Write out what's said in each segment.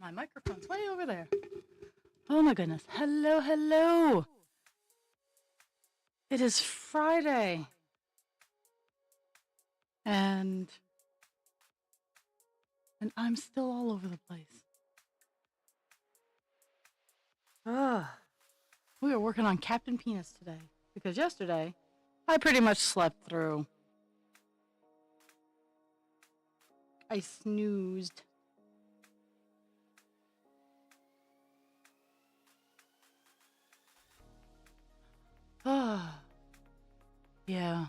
My microphone's way over there. Oh my goodness. Hello, hello. It is Friday. And I'm still all over the place. We were working on Captain Penis today because yesterday I pretty much slept through. I snoozed. Yeah.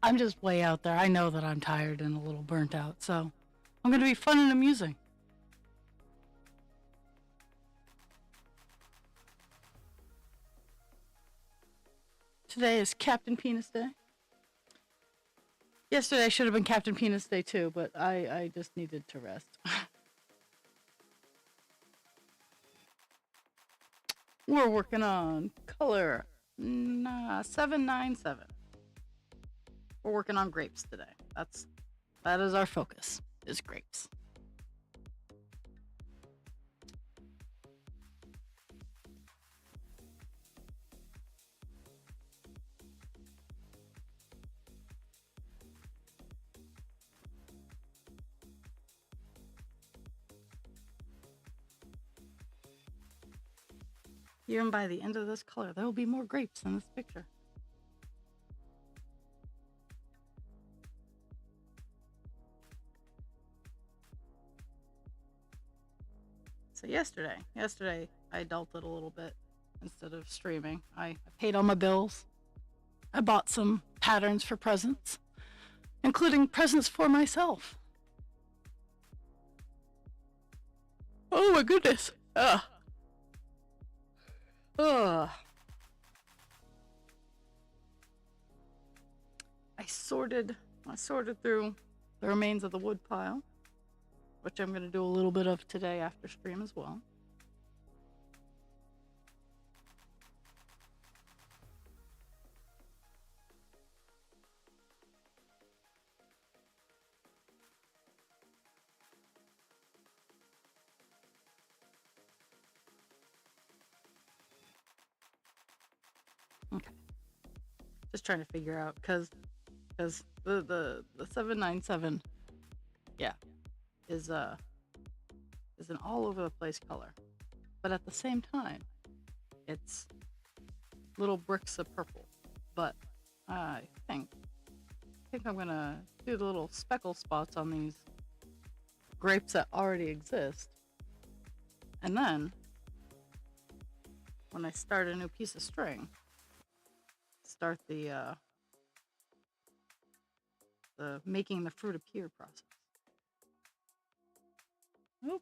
I'm just way out there. I know that I'm tired and a little burnt out, so I'm going to be fun and amusing. Today is Captain Penis Day. Yesterday should have been Captain Penis Day too, but I just needed to rest. We're working on color 797. We're working on grapes today. That is our focus, is grapes. Even by the end of this color, there will be more grapes in this picture. So yesterday I adulted a little bit instead of streaming. I paid all my bills. I bought some patterns for presents, including presents for myself. Oh my goodness. Ugh. I sorted through the remains of the wood pile, which I'm going to do a little bit of today after stream as well. Okay. Just trying to figure out because the 797, yeah, is an all over the place color, but at the same time, it's little bricks of purple. But I think I'm gonna do the little speckle spots on these grapes that already exist, and then when I start a new piece of string, start the making the fruit appear process. Oop.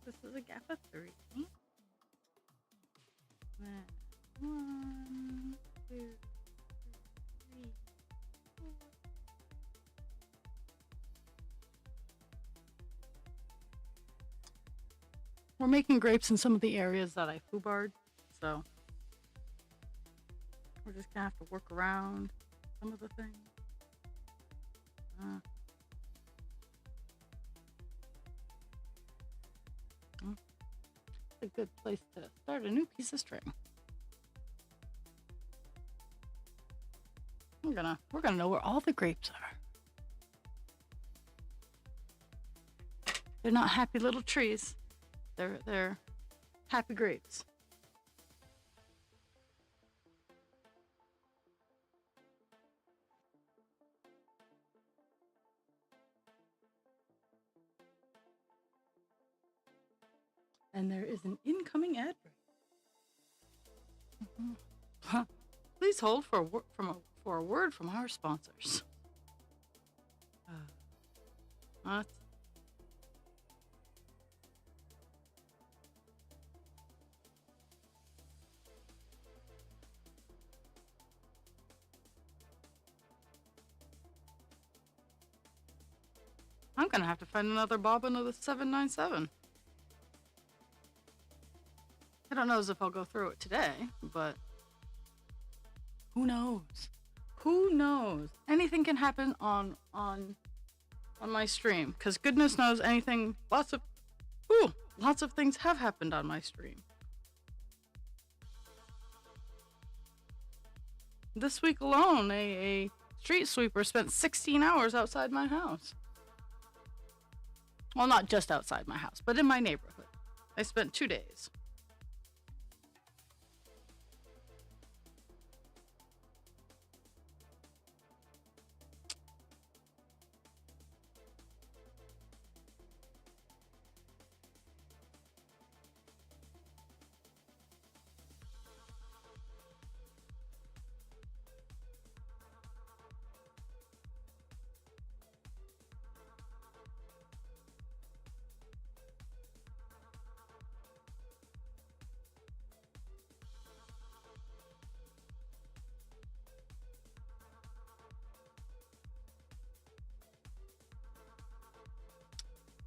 This is a gap of 3. Then 1, 2, 3, 4. We're making grapes in some of the areas that I foobarred, so we're just gonna have to work around some of the things. A good place to start a new piece of string. We're gonna know where all the grapes are. They're not happy little trees. They're happy grapes. And there is an incoming ad break. Please hold for a word from our sponsors. What? I'm gonna have to find another bobbin of the 797. I don't know as if I'll go through it today, but who knows? Who knows? Anything can happen on my stream, because goodness knows anything. Lots of things have happened on my stream. This week alone, a street sweeper spent 16 hours outside my house. Well, not just outside my house, but in my neighborhood. I spent 2 days.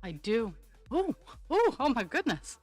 I do. Oh my goodness.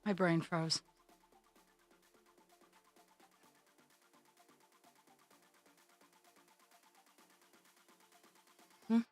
My brain froze. One.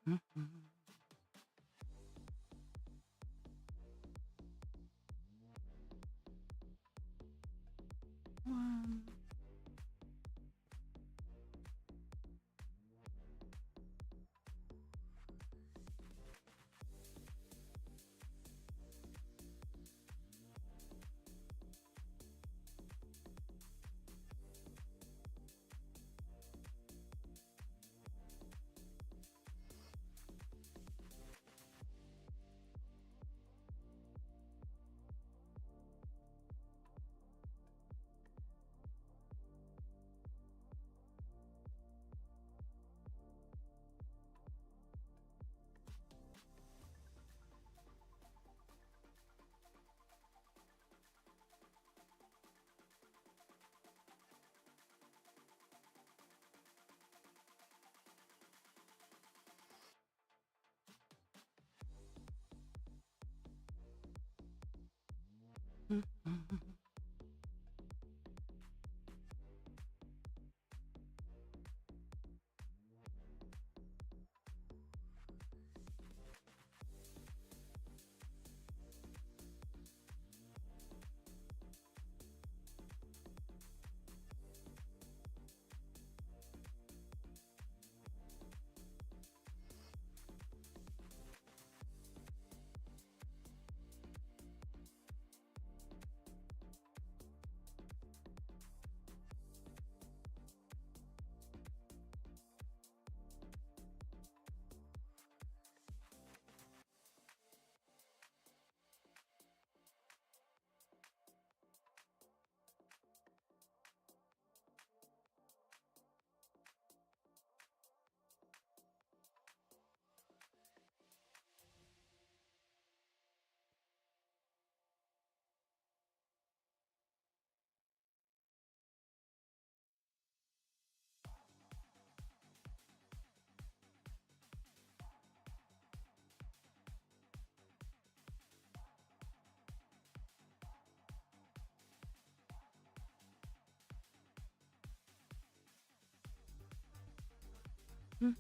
Mhm.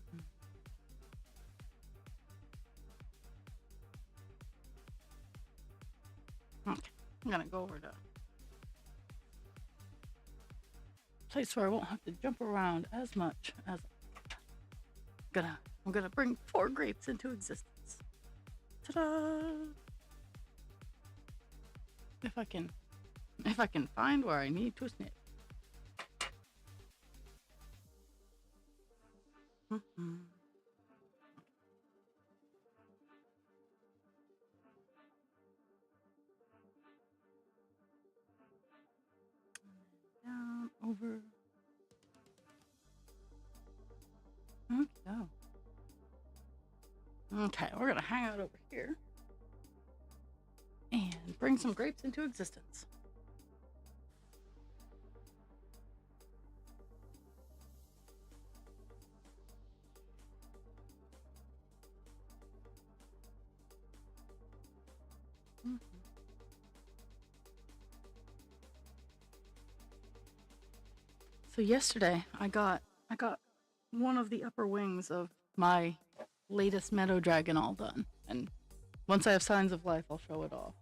Okay, I'm gonna go over to a place where I won't have to jump around as much as I'm gonna bring 4 grapes into existence. Ta-da! If I can find where I need to snip. Mhm. Down, over. Okay. Okay, we're gonna hang out over here and bring some grapes into existence. Mhm. So yesterday I got one of the upper wings of my latest meadow dragon all done, and once I have signs of life, I'll show it off.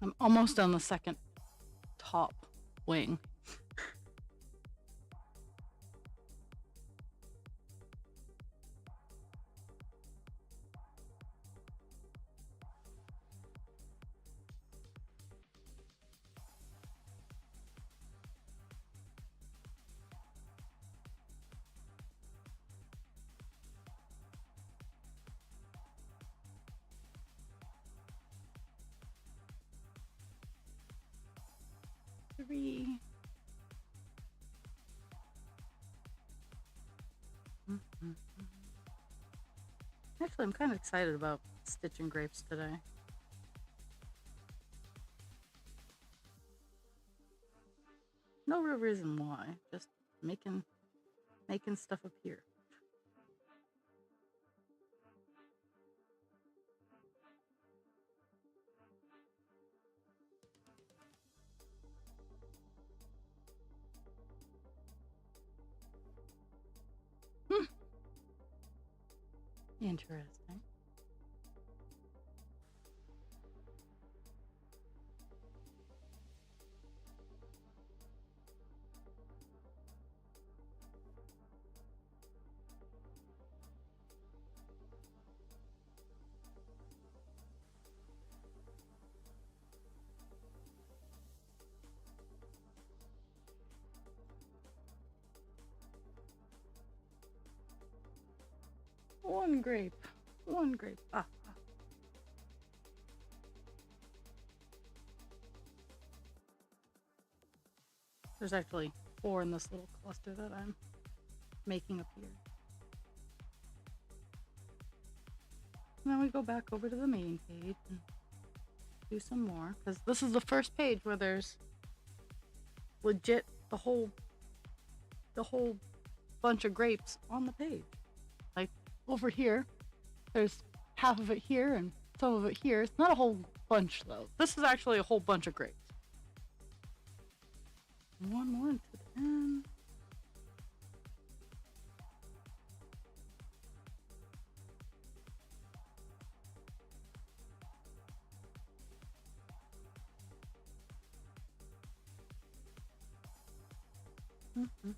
I'm almost on the second top wing. Three. Mhm. Actually, I'm kind of excited about stitching grapes today. No real reason why, just making stuff appear. Hmm. Interesting. One grape. One grape. There's actually 4 in this little cluster that I'm making appear. And then we go back over to the main page and do some more, because this is the first page where there's legit the whole bunch of grapes on the page. Like over here, there's half of it here and some of it here. It's not a whole bunch though. This is actually a whole bunch of grapes. One more to the end. Mm-hmm.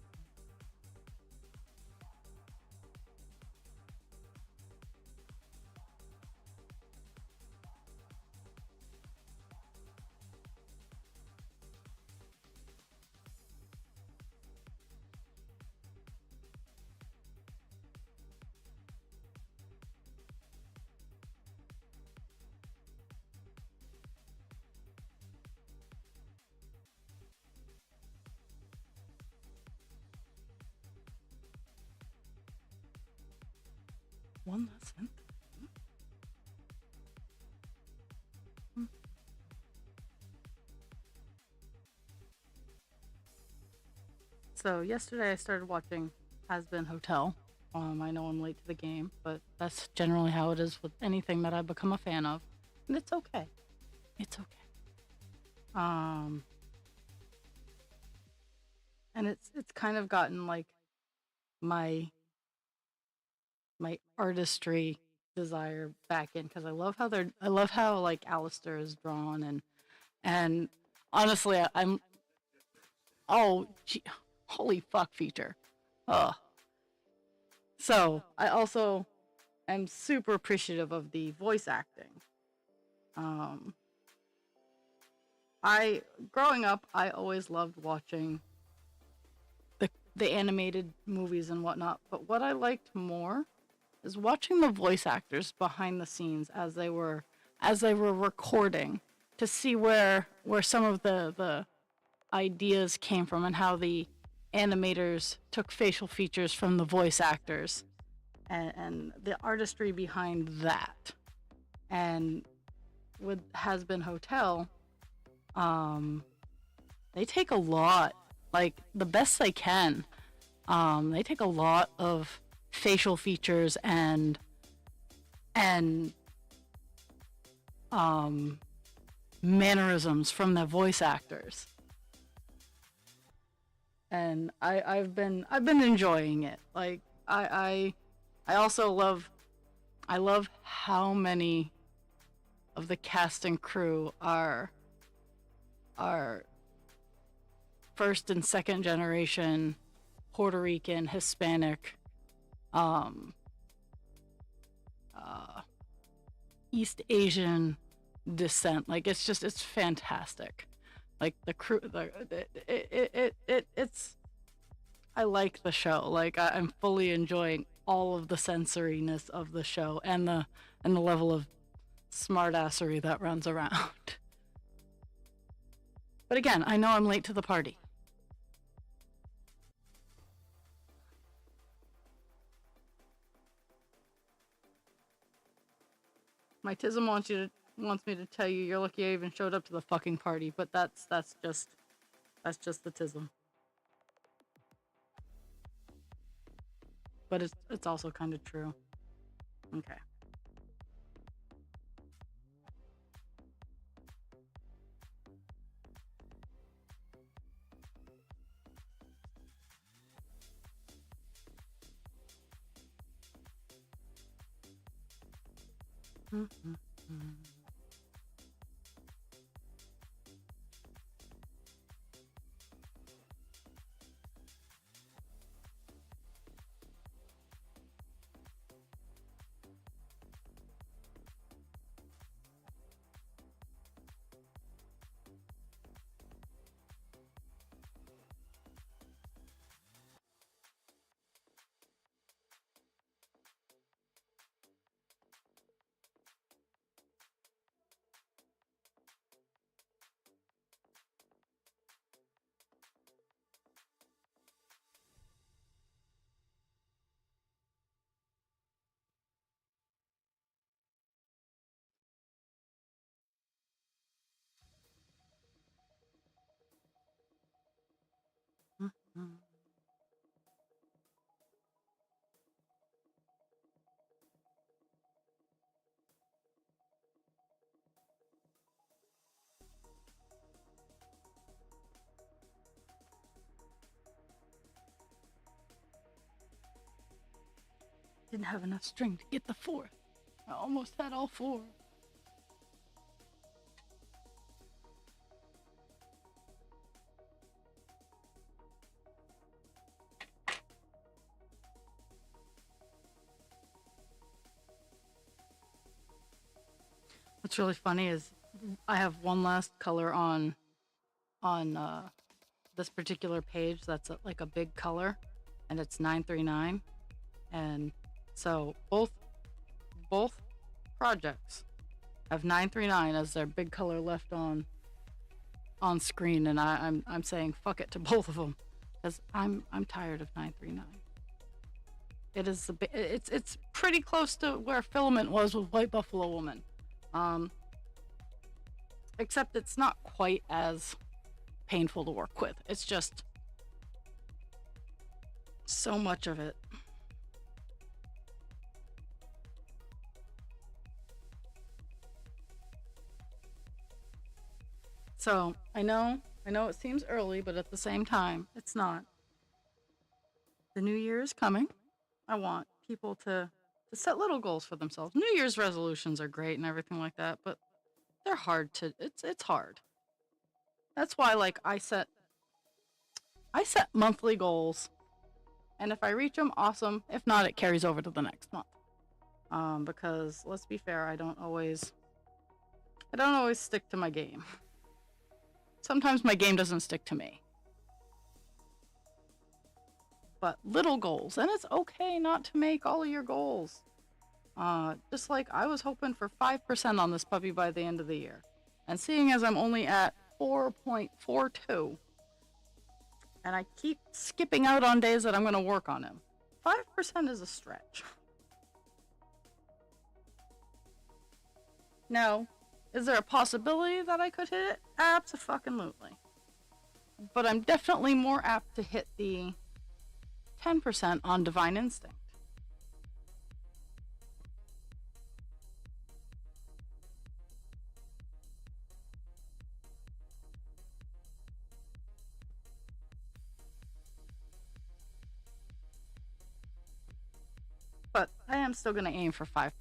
One less sentence. So yesterday I started watching Has Been Hotel. I know I'm late to the game, but that's generally how it is with anything that I become a fan of, and it's okay. It's okay. Um, and it's kind of gotten like my my artistry desire back in because I love how like Alistair is drawn and honestly I'm oh gee, holy fuck feature. Uh so I also am super appreciative of the voice acting. Um I growing up I always loved watching the animated movies and whatnot, but what I liked more is watching the voice actors behind the scenes as they were recording to see where some of the ideas came from and how the animators took facial features from the voice actors and the artistry behind that. And with Has Been Hotel, um, they take a lot, like the best they can. They take a lot of facial features and um, mannerisms from the voice actors, and I've been enjoying it. Like I also I love how many of the cast and crew are first and second generation Puerto Rican, Hispanic, um, uh, East Asian descent. Like it's fantastic. Like the crew, it's. I like the show. Like I'm fully enjoying all of the sensoriness of the show and the level of smartassery that runs around. But again, I know I'm late to the party. My tism wants me to tell you you're lucky I even showed up to the fucking party, but that's just the tism. But it's also kind of true. Okay. Mm-hmm. Mm-hmm. Didn't have enough string to get the fourth. I almost had all four. What's really funny is I have one last color on this particular page that's like a big color, and it's 939, and so both projects have 939 as their big color left on screen, and I'm saying fuck it to both of them because I'm tired of 939. It is it's pretty close to where Filament was with White Buffalo Woman, um, except it's not quite as painful to work with. It's just so much of it. So I know it seems early, but at the same time, it's not. The new year is coming. I want people to set little goals for themselves. New Year's resolutions are great and everything like that, but they're hard to it's hard. That's why like I set monthly goals, and if I reach them, awesome. If not, it carries over to the next month. Because let's be fair, I don't always stick to my game. Sometimes my game doesn't stick to me. But little goals, and it's okay not to make all of your goals. Just like I was hoping for 5% on this puppy by the end of the year. And seeing as I'm only at 4.42, and I keep skipping out on days that I'm going to work on him, 5% is a stretch. Now, is there a possibility that I could hit it? Abso-fucking-lutely. But I'm definitely more apt to hit the 10% on Divine Instinct. But I am still going to aim for 5%.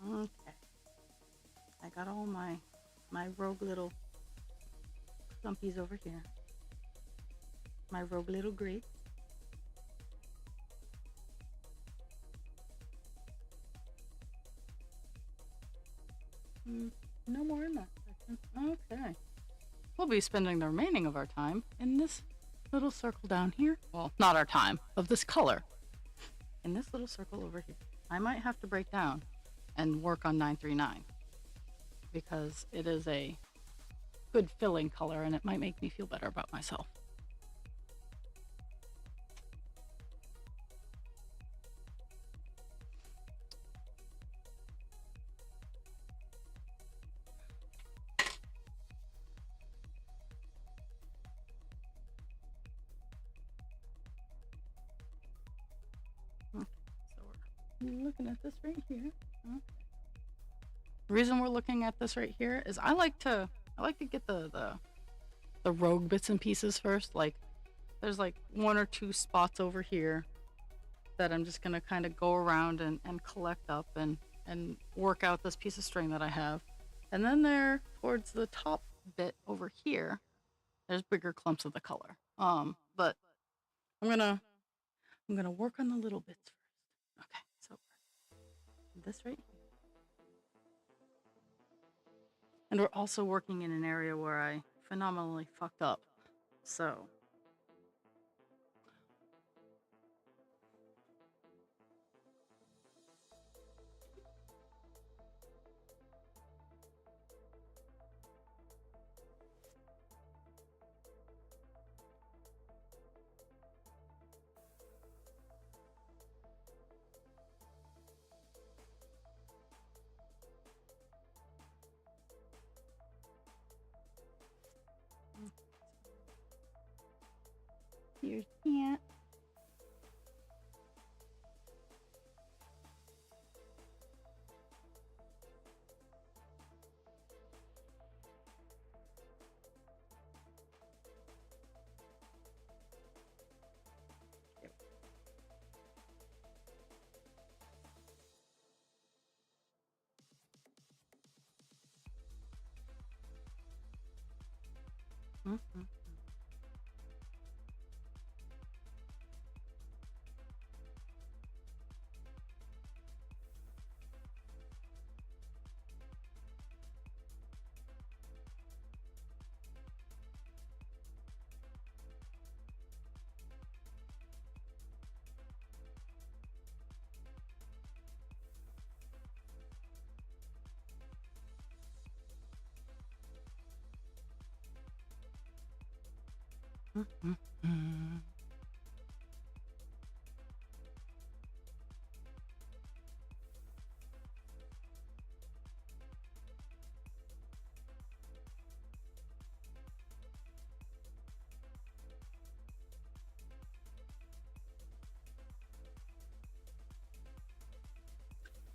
Okay. I got all my rogue little clumpies over here. My rogue little grapes. No more in that section. Okay. We'll be spending the remaining of our time in this little circle down here. Well, not our time, of this color. In this little circle over here. I might have to break down and work on 939 because it is a good filling color and it might make me feel better about myself. Okay, so we're looking at this right here. Okay. The reason we're looking at this right here is I like to get the rogue bits and pieces first. Like there's like one or two spots over here that I'm just gonna kind of go around and collect up and work out this piece of string that I have. And then there towards the top bit over here, there's bigger clumps of the color. But I'm gonna work on the little bits first. Okay, so this right here. And we're also working in an area where I phenomenally fucked up. So here's that. Mm-hmm. Mm-hmm.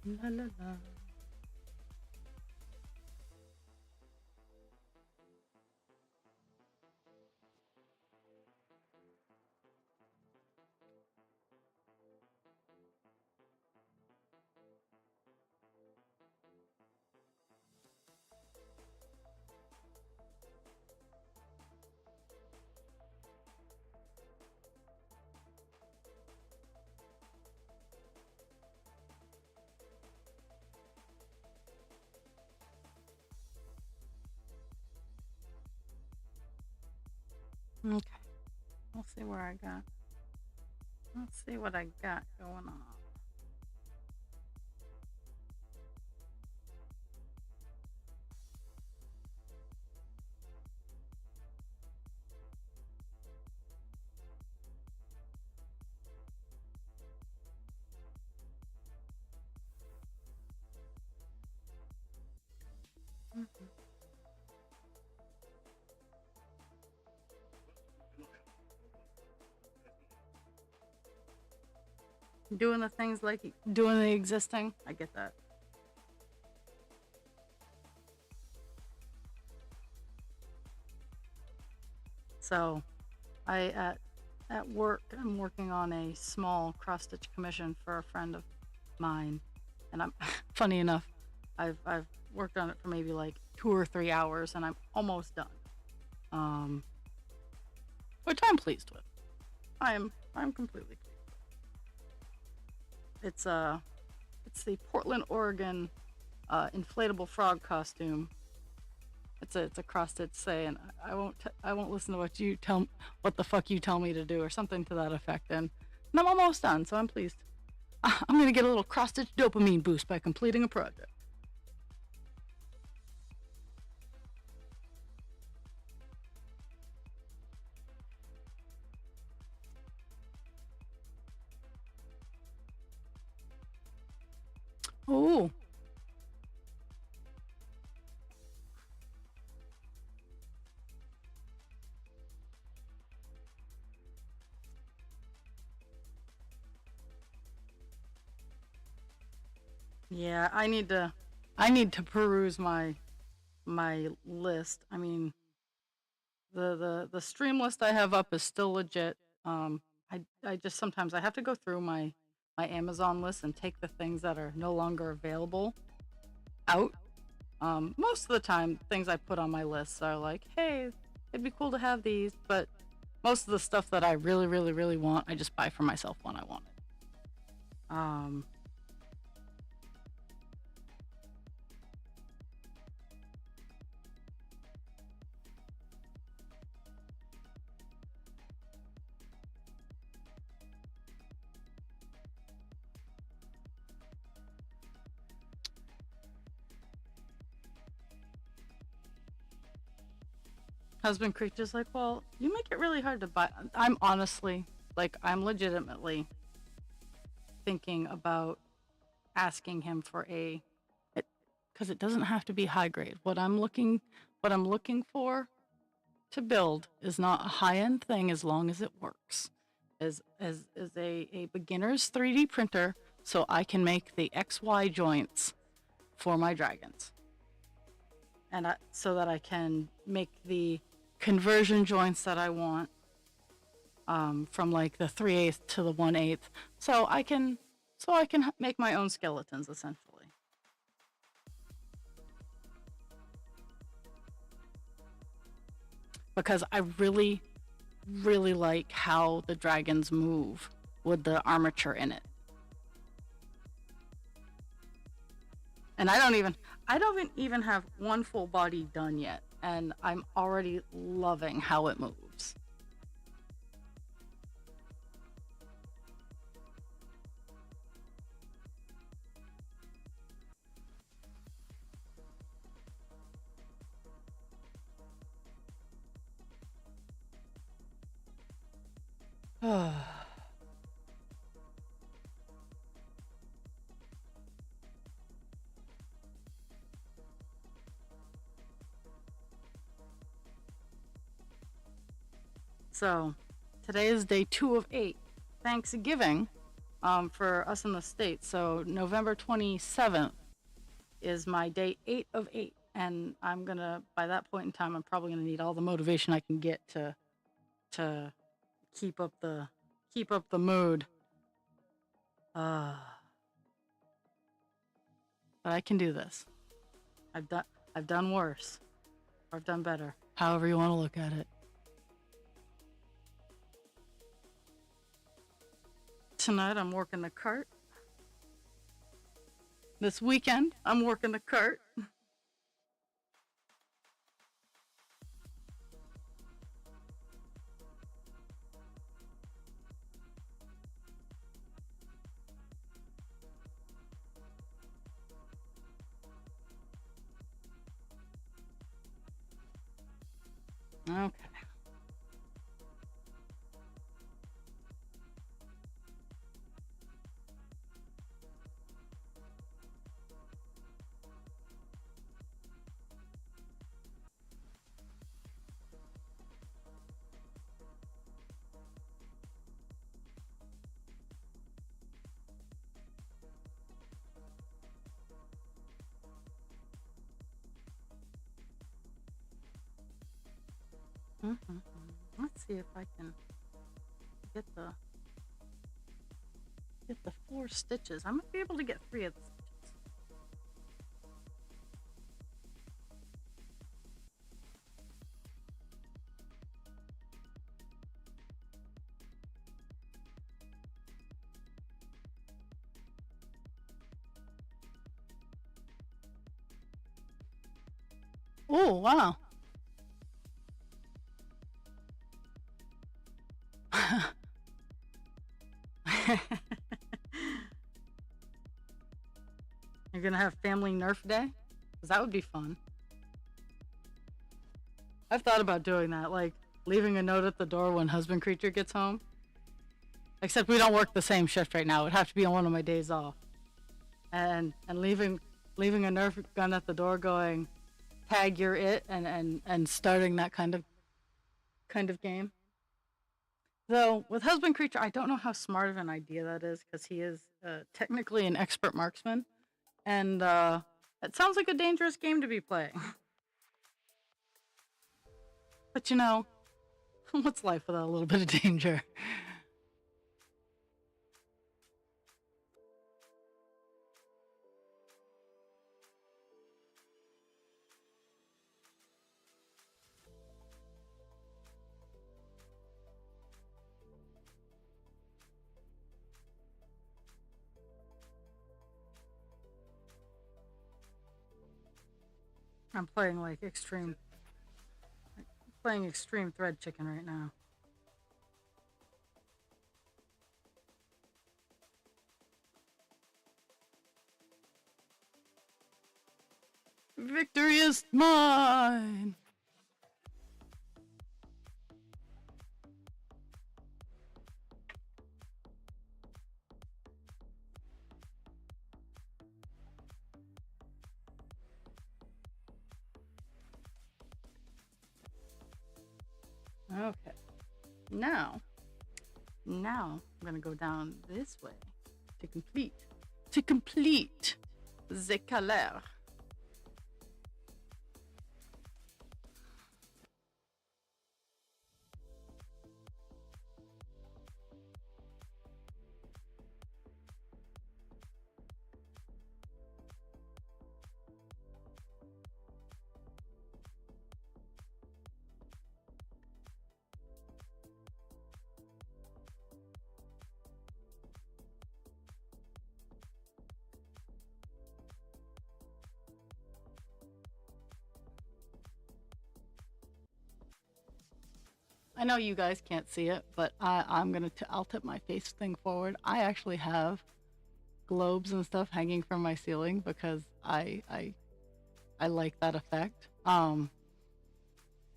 La la la. Okay, we'll see where I got. Let's see what I got going on. Doing the things like doing the existing. I get that. So, at work, I'm working on a small cross stitch commission for a friend of mine, and I'm funny enough, I've worked on it for maybe like 2 or 3 hours, and I'm almost done. Which I'm pleased with. I'm completely pleased. It's the Portland, Oregon, inflatable frog costume. It's a cross stitch say, and I won't listen to what the fuck you tell me to do, or something to that effect. And I'm almost done, so I'm pleased. I'm gonna get a little cross stitch dopamine boost by completing a project. Oh, yeah. I need to peruse my list. I mean, the stream list I have up is still legit. I just sometimes I have to go through my Amazon list and take the things that are no longer available out. Most of the time, things I put on my list are like, hey, it'd be cool to have these, but most of the stuff that I really, really, really want, I just buy for myself when I want it. Husband Creature's like, well, you make it really hard to buy. I'm honestly, like, I'm legitimately thinking about asking him for because it doesn't have to be high grade. What I'm looking for to build is not a high end thing as long as it works. As a beginner's 3D printer, so I can make the XY joints for my dragons, and so that I can make the conversion joints that I want, from like the 3/8 to the 1/8, so I can make my own skeletons essentially. Because I really, really like how the dragons move with the armature in it. And I don't even have one full body done yet, and I'm already loving how it moves. So, today is day 2 of 8. Thanksgiving for us in the States. So November 27th is my day 8 of 8. And I'm gonna, by that point in time, I'm probably gonna need all the motivation I can get to keep up the mood. But I can do this. I've done worse. Or I've done better. However you want to look at it. Tonight I'm working the cart. This weekend I'm working the cart. Okay. Let's see if I can get the 4 stitches. I might be able to get 3 of the stitches. Oh, wow. You're gonna have family Nerf day? Because that would be fun. I've thought about doing that, like leaving a note at the door when husband creature gets home. Except we don't work the same shift right now. It would have to be on one of my days off. And leaving a Nerf gun at the door going, tag you're it, and starting that kind of game. Though with husband creature, I don't know how smart of an idea that is because he is technically an expert marksman, and it sounds like a dangerous game to be playing. But you know, what's life without a little bit of danger? I'm playing like extreme thread chicken right now. Victory is mine. Okay. Now I'm gonna go down this way to complete the color. I know you guys can't see it, but I'll tip my face thing forward. I actually have globes and stuff hanging from my ceiling because I like that effect. I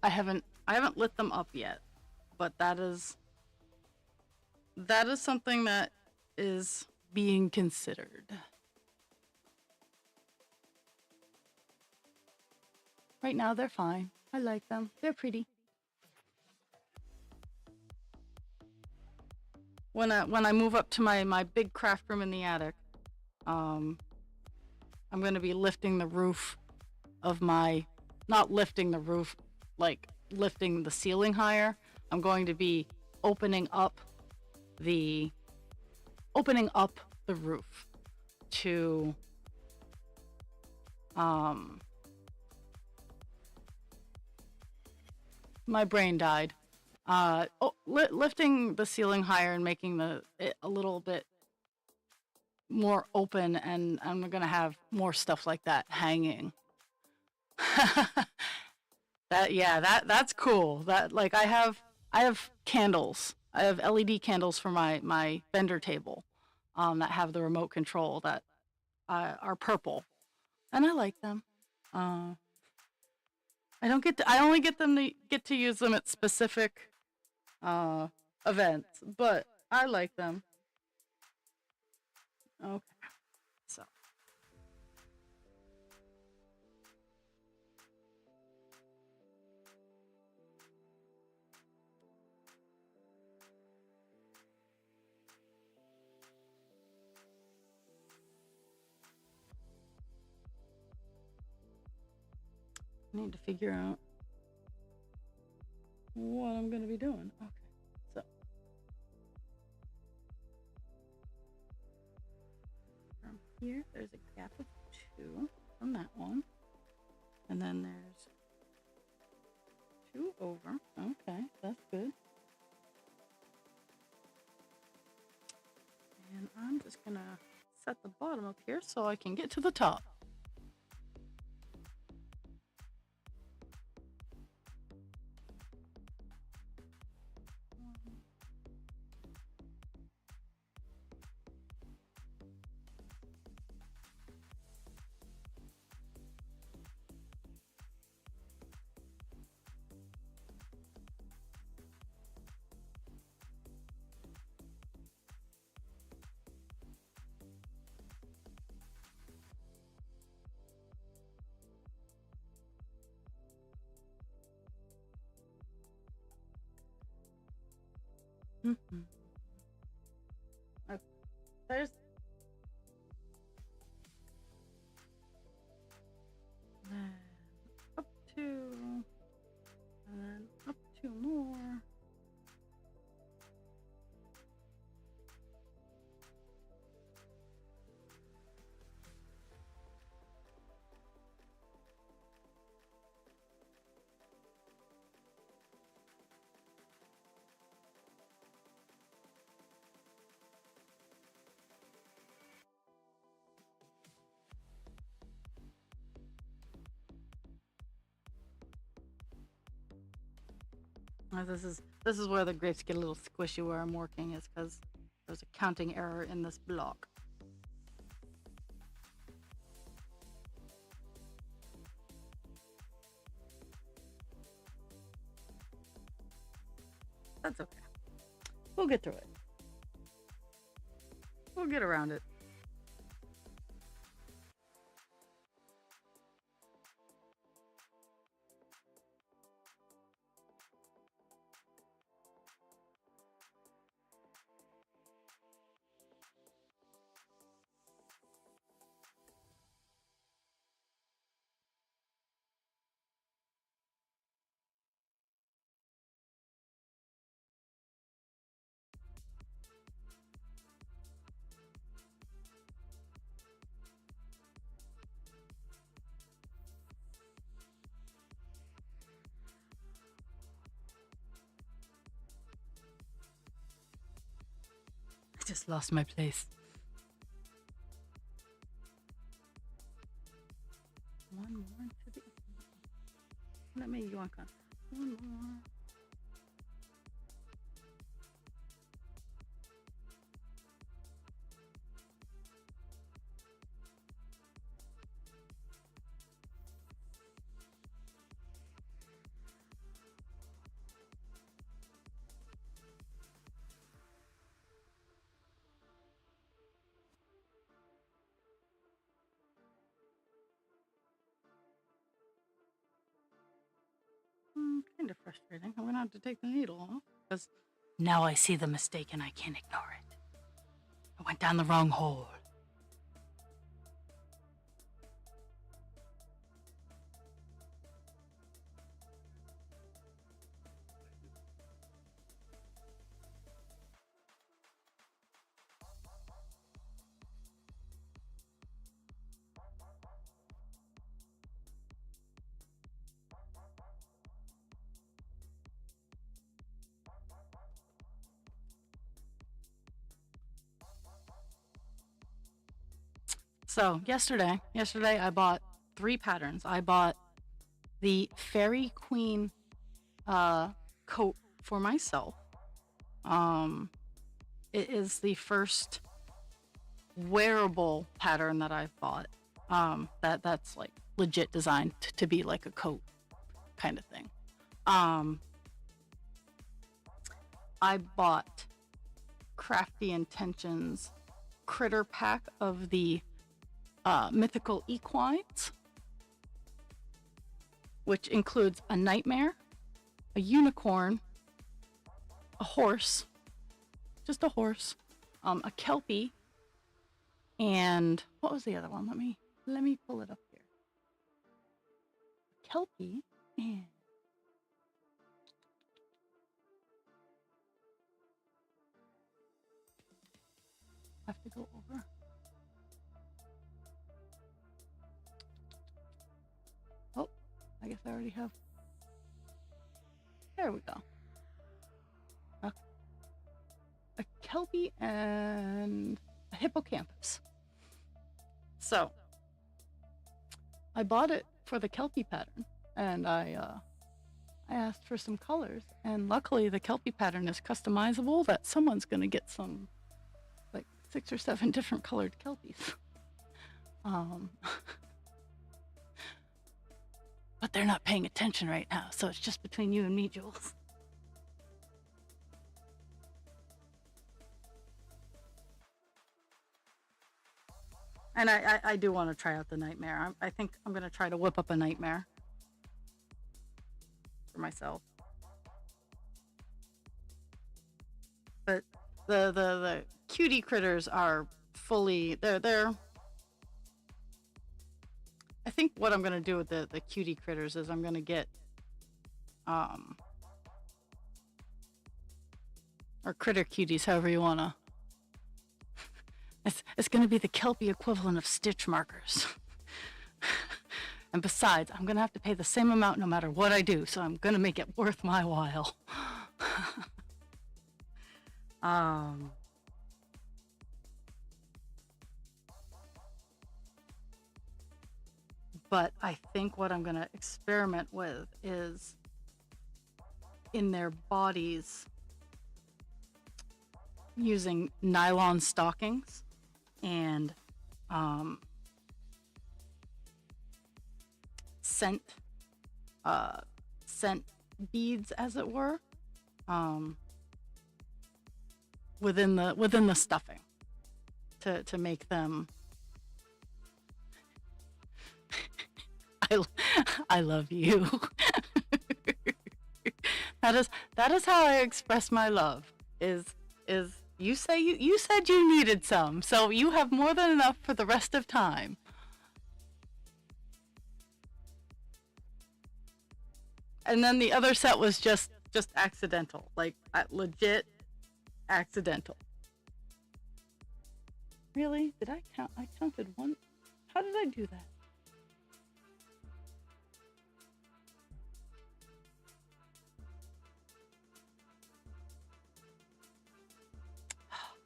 haven't lit them up yet, but that is something that is being considered. Right now they're fine. I like them. They're pretty. when I move up to my big craft room in the attic, um, I'm gonna be lifting the roof of my, not lifting the roof, like lifting the ceiling higher. I'm going to be opening up the opening up the roof to um my brain died. Lifting the ceiling higher and making it a little bit more open, and I'm gonna have more stuff like that hanging. That's cool. That, like, I have candles. I have LED candles for my vendor table, that have the remote control that are purple, and I like them. Uh, I only get to use them at specific uh events, but I like them. Okay, so I need to figure out what I'm gonna be doing. Okay, so from here, there's a gap of 2 from that one, and then there's 2 over. Okay, that's good. And I'm just gonna set the bottom up here so I can get to the top. Mm-hmm. Okay, there's then up 2, and then up 2 more. This is where the grapes get a little squishy where I'm working, is because there's a counting error in this block. That's okay. We'll get through it. We'll get around it. I just lost my place. One more to the. Let me yoink on. One more. Kind of frustrating. I'm gonna have to take the needle off because Now I see the mistake and I can't ignore it. I went down the wrong hole. So yesterday I bought 3 patterns. I bought the Fairy Queen coat for myself. It is the first wearable pattern that I've bought. That's like legit designed to be like a coat kind of thing. I bought Crafty Intentions critter pack of the mythical equines, which includes a nightmare, a unicorn, a horse, just a horse, a kelpie, and what was the other one? Let me pull it up here. A kelpie and I have to go over. Oh, I guess I already have. There we go. Okay. A kelpie and a hippocampus. So I bought it for the kelpie pattern, and I asked for some colors, and luckily the kelpie pattern is customizable. That someone's gonna get some like 6 or 7 different colored kelpies. But they're not paying attention right now, so it's just between you and me, Jules. And I do want to try out the nightmare. I think I'm going to try to whip up a nightmare for myself. But the cutie critters are fully, they're I think what I'm going to do with the cutie critters is I'm going to get or critter cuties, however you want to. It's going to be the kelpie equivalent of stitch markers. And besides, I'm going to have to pay the same amount no matter what I do, so I'm going to make it worth my while. But I think what I'm going to experiment with is in their bodies using nylon stockings and scent beads, as it were, within the stuffing to make them. I love you. That is how I express my love. Is you say you said you needed some, so you have more than enough for the rest of time. And then the other set was just accidental, like legit accidental. Really? Did I count? I counted one. How did I do that?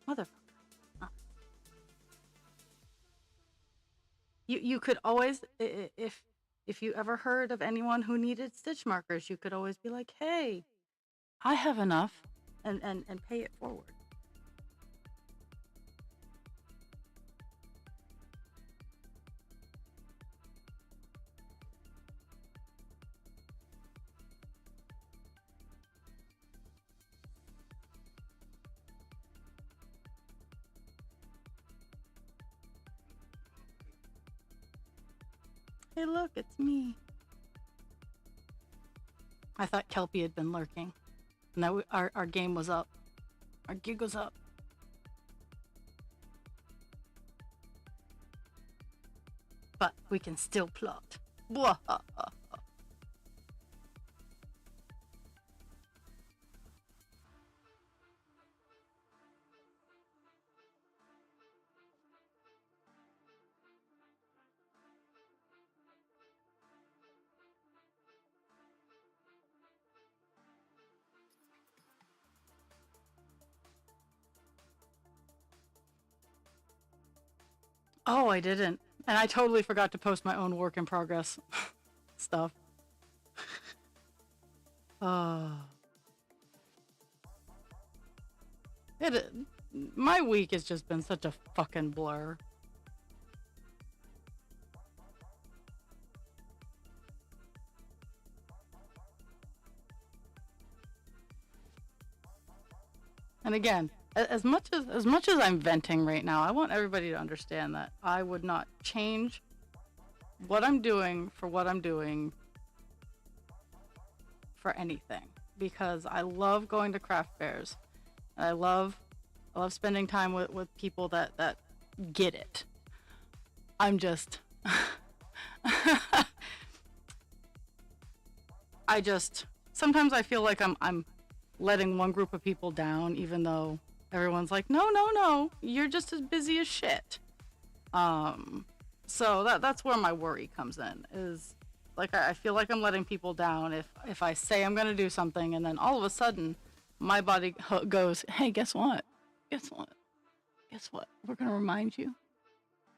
Motherfucker. Oh. You could always, if you ever heard of anyone who needed stitch markers, you could always be like, hey, I have enough, and pay it forward. Hey, look, it's me. I thought Kelpie had been lurking, and that our game was up. Our gig was up. But we can still plot. Oh, I didn't. And I totally forgot to post my own work in progress stuff. It my week has just been such a fucking blur. And again, as much as I'm venting right now, I want everybody to understand that I would not change what I'm doing for what I'm doing for anything, because I love going to craft fairs. And I love spending time with people that get it. I'm just I just sometimes I feel like I'm letting one group of people down, even though everyone's like, no, you're just as busy as shit. So that's where my worry comes in, is like I feel like I'm letting people down if I say I'm gonna do something and then all of a sudden my body goes, hey, guess what? We're gonna remind you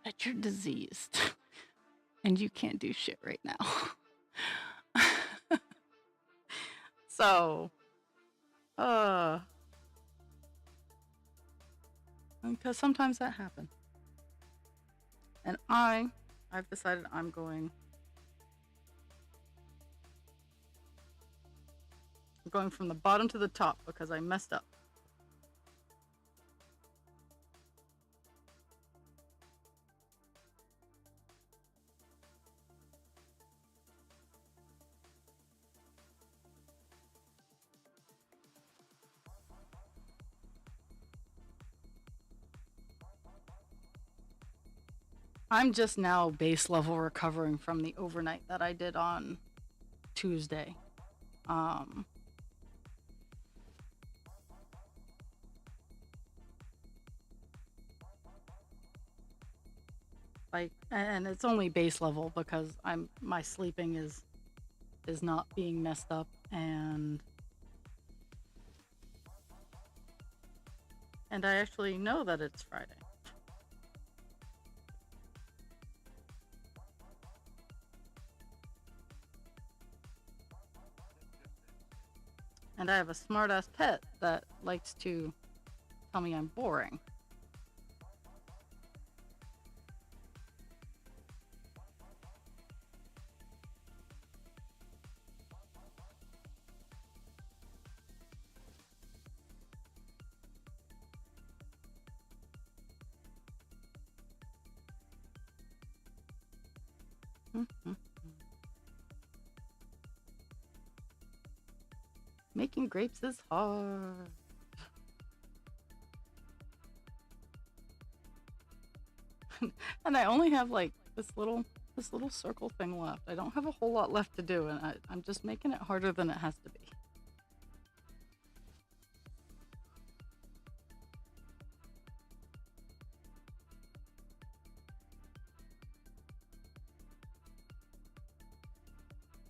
that you're diseased and you can't do shit right now. So, because sometimes that happens. And I've decided I'm going from the bottom to the top because I messed up. I'm just now base level recovering from the overnight that I did on Tuesday. Like, and it's only base level because my sleeping is not being messed up, and I actually know that it's Friday. And I have a smart-ass pet that likes to tell me I'm boring. Making grapes is hard. And I only have like this little circle thing left. I don't have a whole lot left to do, and I'm just making it harder than it has to be.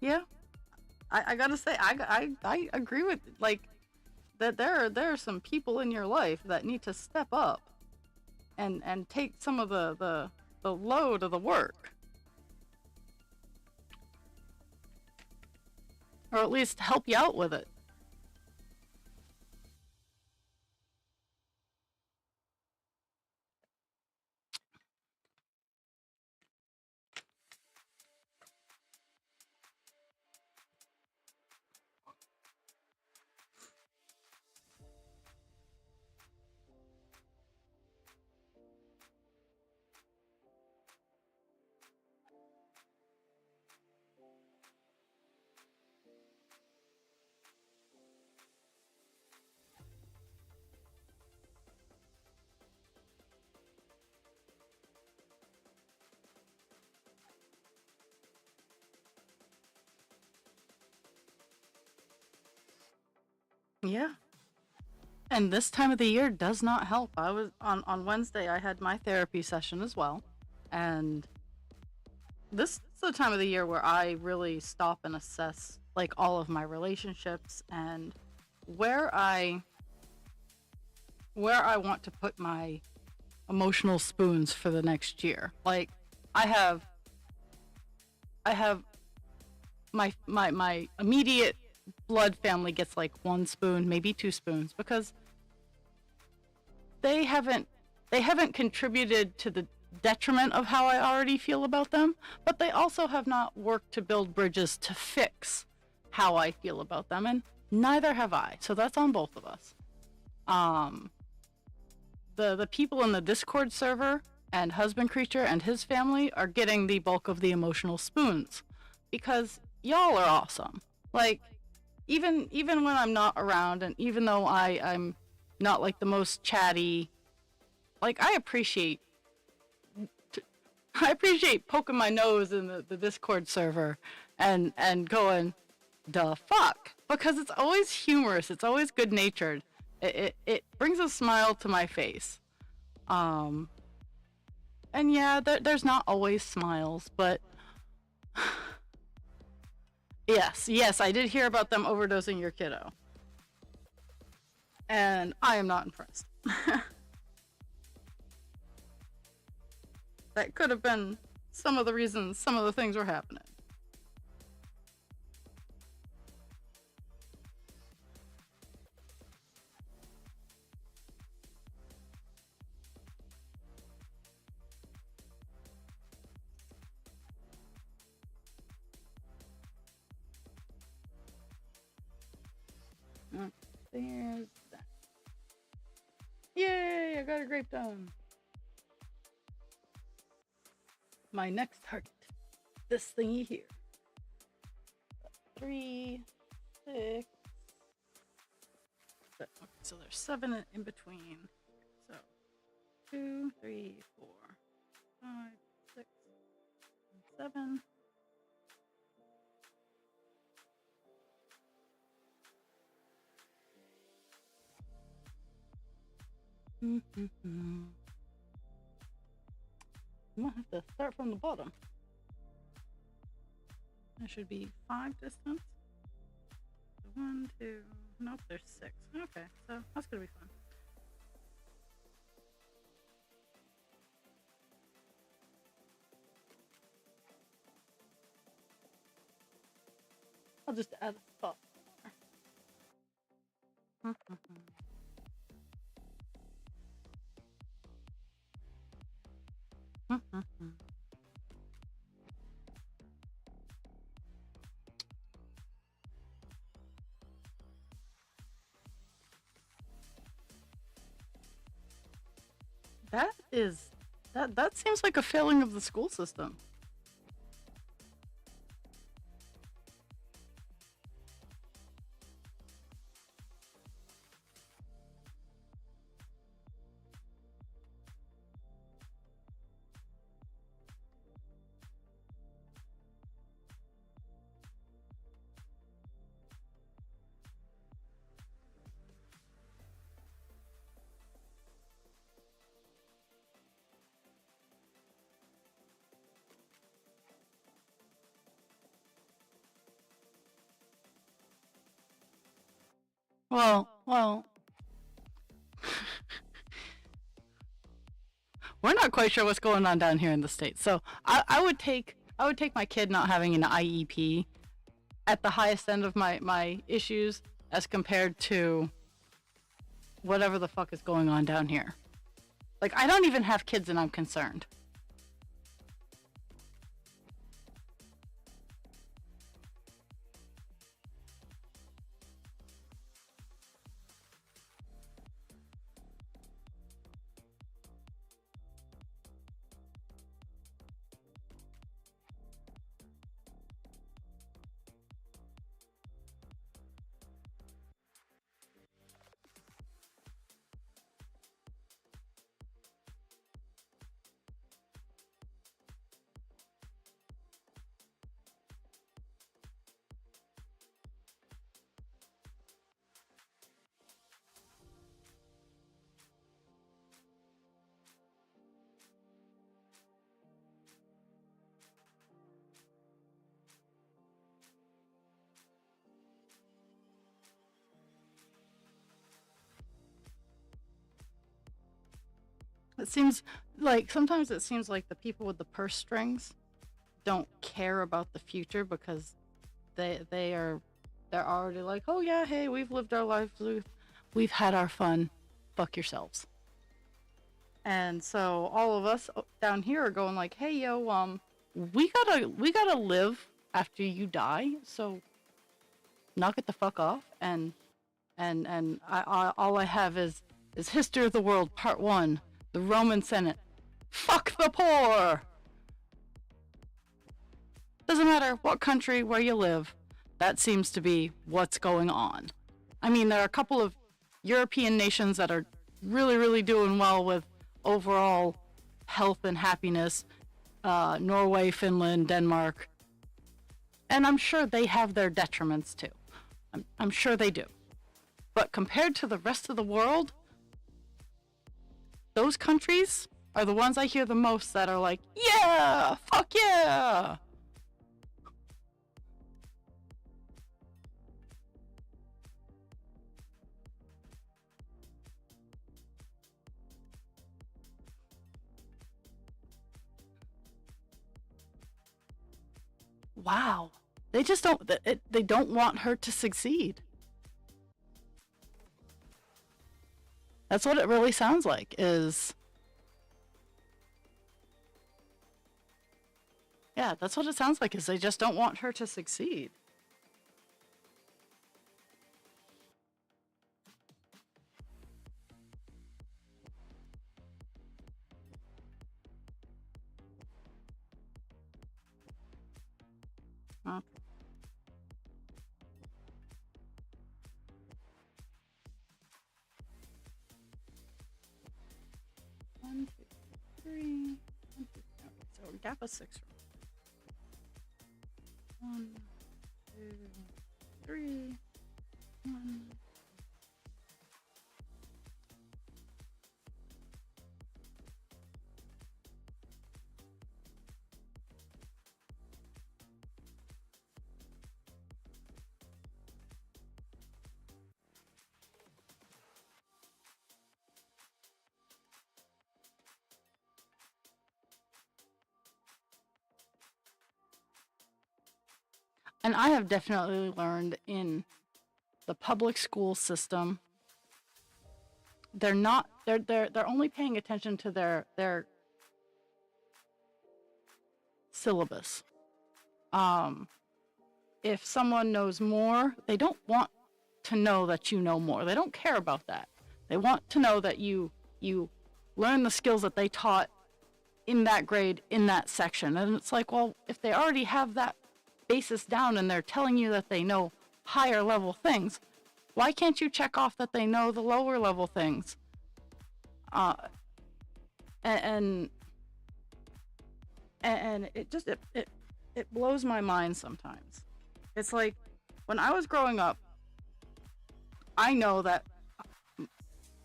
Yeah, I gotta say, I agree with, like, that there are some people in your life that need to step up and take some of the load of the work, or at least help you out with it. Yeah. And this time of the year does not help. I was on Wednesday, I had my therapy session as well. And this is the time of the year where I really stop and assess like all of my relationships and where I where I want to put my emotional spoons for the next year. Like I have I have my immediate blood family gets like 1 spoon, maybe 2 spoons, because they haven't they haven't contributed to the detriment of how I already feel about them, but they also have not worked to build bridges to fix how I feel about them, and neither have I. So that's on both of us. Um, the people in the Discord server and Husband Creature and his family are getting the bulk of the emotional spoons because y'all are awesome. Like even when I'm not around, and even though I'm not like the most chatty, like I appreciate poking my nose in the Discord server and going, the fuck? Because it's always humorous, it's always good natured. It brings a smile to my face. Um, and yeah, there's not always smiles, but yes, I did hear about them overdosing your kiddo. And I am not impressed. That could have been some of the reasons some of the things were happening. There's that. Yay, I got a grape done. My next target. This thingy here. 3, 6. Okay, so there's 7 in between. So 2, 3, 4, 5, 6, 7. I'm gonna have to start from the bottom. There should be 5 distance. 1, 2. Nope, there's 6. Okay, so that's gonna be fun. I'll just add a spot. That seems like a failing of the school system. Well, we're not quite sure what's going on down here in the States. So I would take my kid not having an IEP at the highest end of my issues as compared to whatever the fuck is going on down here. Like, I don't even have kids and I'm concerned. It seems like sometimes it seems like the people with the purse strings don't care about the future because they're already like, oh yeah, hey, we've lived our lives, we've had our fun, fuck yourselves. And so all of us down here are going like, hey yo, we gotta live after you die, so knock it the fuck off. And all I have is History of the World Part 1, the Roman Senate. Fuck the poor! Doesn't matter what country, where you live, that seems to be what's going on. I mean, there are a couple of European nations that are really, really doing well with overall health and happiness. Norway, Finland, Denmark. And I'm sure they have their detriments too. I'm sure they do. But compared to the rest of the world, those countries are the ones I hear the most that are like, yeah, fuck yeah. Wow. They just don't, they don't want her to succeed. That's what it really sounds like is, yeah, that's what it sounds like is they just don't want her to succeed. Okay. One, two, three. One, two, okay, so a gap of 6. One, two, three. One. And I have definitely learned in the public school system, they're only paying attention to their syllabus. If someone knows more, they don't want to know that you know more. They don't care about that. They want to know that you learn the skills that they taught in that grade, in that section. And it's like, well, if they already have that basis down and they're telling you that they know higher level things, why can't you check off that they know the lower level things? And it just it blows my mind sometimes. It's like when I was growing up, I know that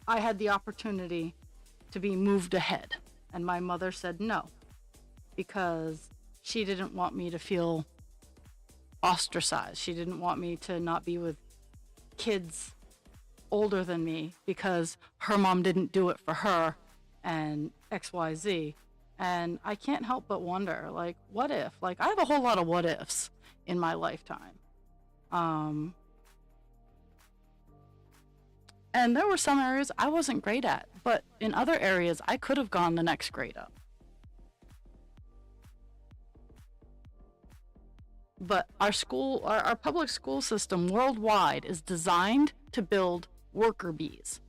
I had the opportunity to be moved ahead, and my mother said no because she didn't want me to feel ostracized. She didn't want me to not be with kids older than me because her mom didn't do it for her and XYZ. And I can't help but wonder, like, what if? Like, I have a whole lot of what ifs in my lifetime. And there were some areas I wasn't great at, but in other areas I could have gone the next grade up. But our public school system worldwide is designed to build worker bees.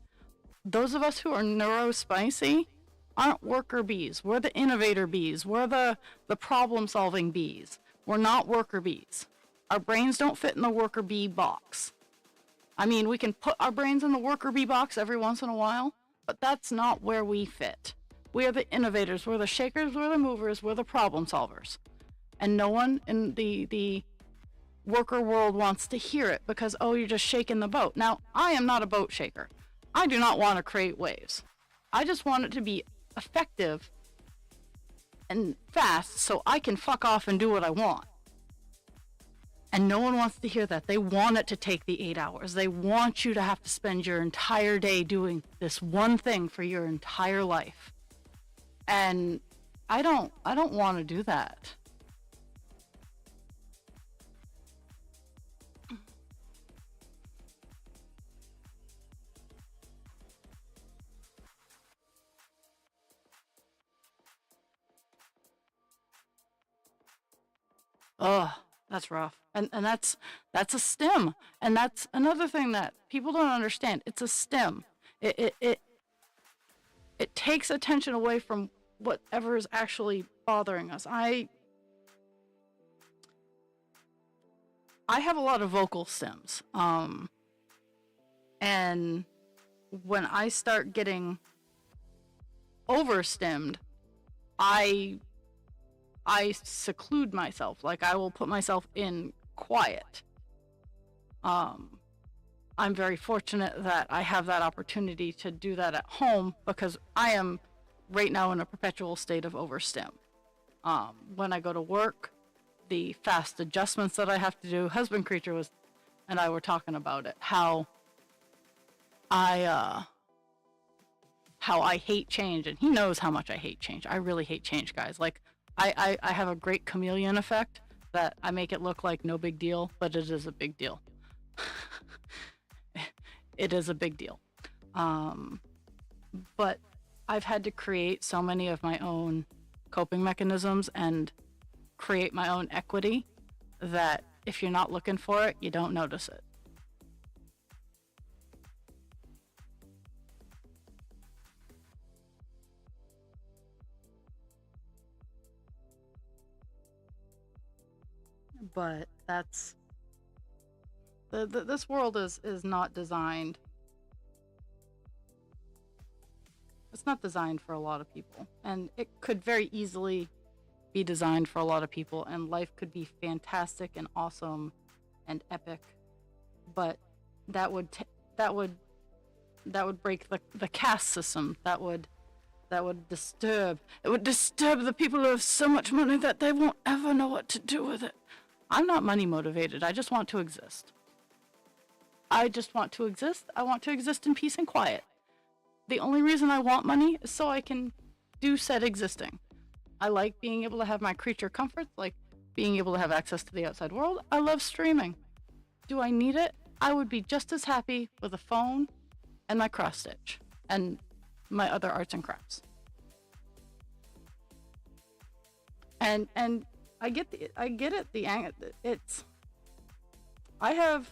Those of us who are neurospicy aren't worker bees. We're the innovator bees. We're the problem solving bees. We're not worker bees. Our brains don't fit in the worker bee box. I mean, we can put our brains in the worker bee box every once in a while, but that's not where we fit. We are the innovators. We're the shakers. We're the movers. We're the problem solvers. And no one in the worker world wants to hear it because, oh, you're just shaking the boat. Now, I am not a boat shaker. I do not want to create waves. I just want it to be effective and fast so I can fuck off and do what I want. And no one wants to hear that. They want it to take the 8 hours. They want you to have to spend your entire day doing this one thing for your entire life. And I don't want to do that. Oh, that's rough. And that's a stim. And that's another thing that people don't understand. It's a stim. It takes attention away from whatever is actually bothering us. I have a lot of vocal stims. And when I start getting overstimmed, I I seclude myself. Like I will put myself in quiet. Um, I'm very fortunate that I have that opportunity to do that at home because I am right now in a perpetual state of overstim. When I go to work, the fast adjustments that I have to do, husband creature was and I were talking about it, I uh how I hate change, and he knows how much I hate change. I really hate change, guys. Like I have a great chameleon effect that I make it look like no big deal, but it is a big deal. It is a big deal. Um, but I've had to create so many of my own coping mechanisms and create my own equity that if you're not looking for it, you don't notice it. But that's this world is not designed. It's not designed for a lot of people, and it could very easily be designed for a lot of people, and life could be fantastic and awesome and epic. But that would that would that would break the caste system. That would disturb. It would disturb the people who have so much money that they won't ever know what to do with it. I'm not money motivated. I just want to exist. I just want to exist. I want to exist in peace and quiet. The only reason I want money is so I can do said existing. I like being able to have my creature comforts, like being able to have access to the outside world. I love streaming. Do I need it? I would be just as happy with a phone and my cross stitch and my other arts and crafts. And I get it. It's I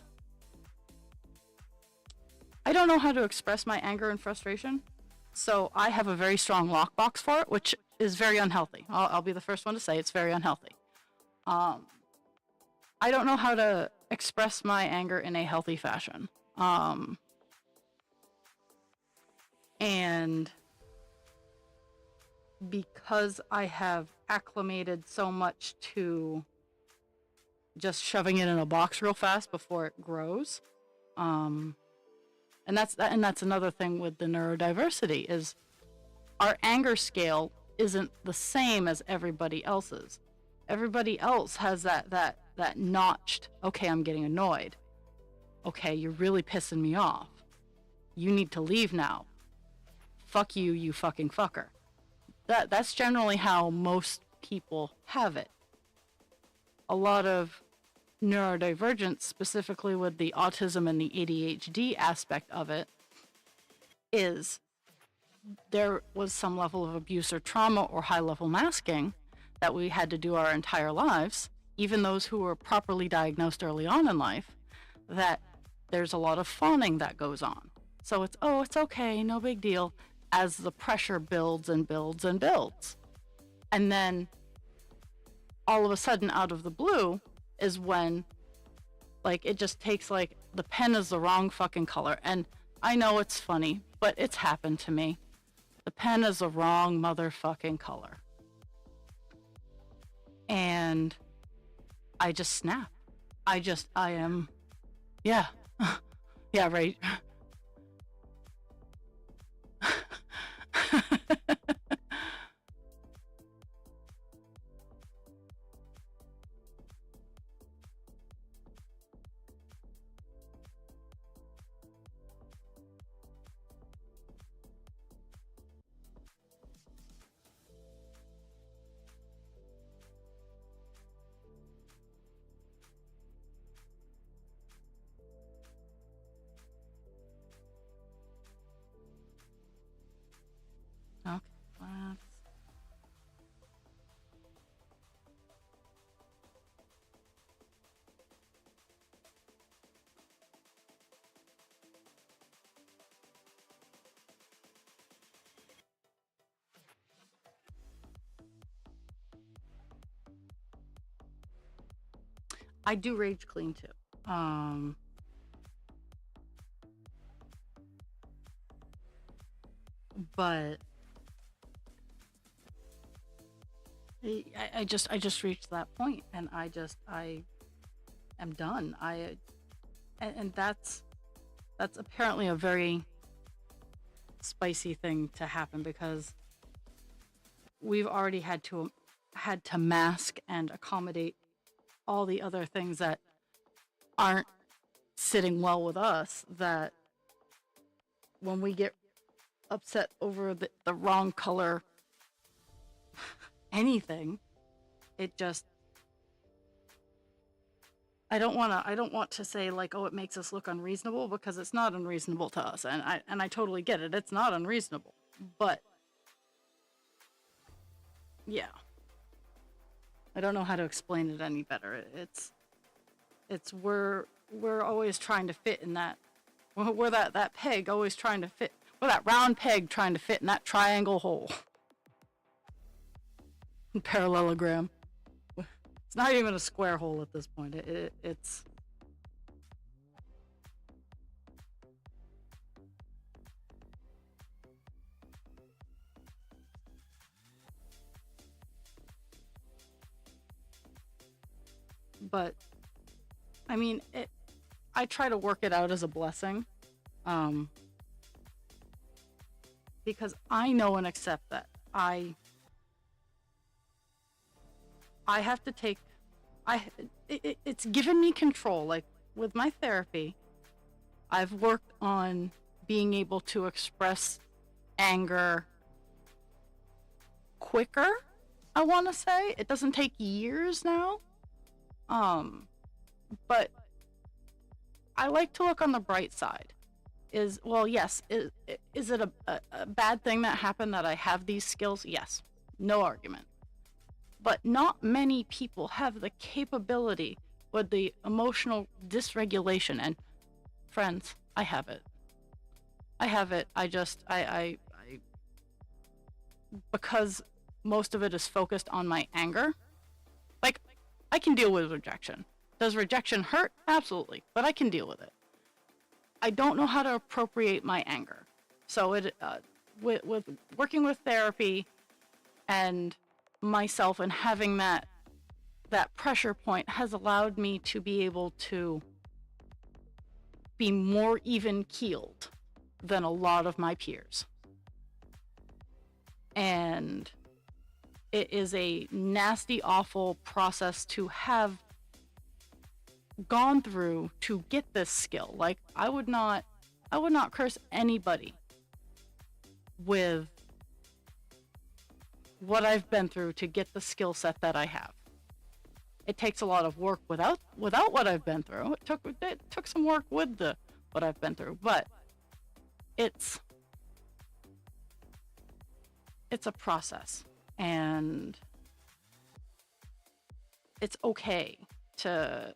I don't know how to express my anger and frustration, so I have a very strong lockbox for it, which is very unhealthy. I'll be the first one to say it's very unhealthy. Um, I don't know how to express my anger in a healthy fashion. Um, and because I have acclimated so much to just shoving it in a box real fast before it grows, um, and that's another thing with the neurodiversity is our anger scale isn't the same as everybody else's. Everybody else has that notched, okay, I'm getting annoyed. Okay, you're really pissing me off. You need to leave now. Fuck you, you fucking fucker. That's generally how most people have it. A lot of neurodivergence, specifically with the autism and the ADHD aspect of it, is there was some level of abuse or trauma or high level masking that we had to do our entire lives, even those who were properly diagnosed early on in life, that there's a lot of fawning that goes on. So it's, oh, it's okay, no big deal, as the pressure builds and builds and builds. And then all of a sudden, out of the blue, is when, like, it just takes, like, the pen is the wrong fucking color. And I know it's funny, but it's happened to me. The pen is the wrong motherfucking color. And I just snap. I am, yeah. Yeah, right. I do rage clean too. But I just reached that point, and I am done. And that's apparently a very spicy thing to happen, because we've already had to mask and accommodate all the other things that aren't sitting well with us, that when we get upset over the wrong color anything, it just, I don't want to say like, oh, it makes us look unreasonable, because it's not unreasonable to us, and I totally get it. It's not unreasonable. But yeah, I don't know how to explain it any better. It's we're always trying to fit in that, we're that peg always trying to fit, we're that round peg trying to fit in that triangle hole. Parallelogram. It's not even a square hole at this point. It's but I mean, I try to work it out as a blessing, um, because I know and accept that I have to take, I it's given me control. Like with my therapy, I've worked on being able to express anger quicker. I want to say it doesn't take years now. Um, but I like to look on the bright side. Well, yes, is it a bad thing that happened that I have these skills? Yes, no argument. But not many people have the capability with the emotional dysregulation. And friends, I have it. I have it. I because most of it is focused on my anger. Like, I can deal with rejection. Does rejection hurt? Absolutely. But I can deal with it. I don't know how to appropriate my anger. So with working with therapy and myself, and having that pressure point, has allowed me to be able to be more even keeled than a lot of my peers. And it is a nasty, awful process to have gone through to get this skill. Like, I would not curse anybody with what I've been through to get the skill set that I have. It takes a lot of work without what I've been through. It took some work with what I've been through, but it's a process, and it's okay to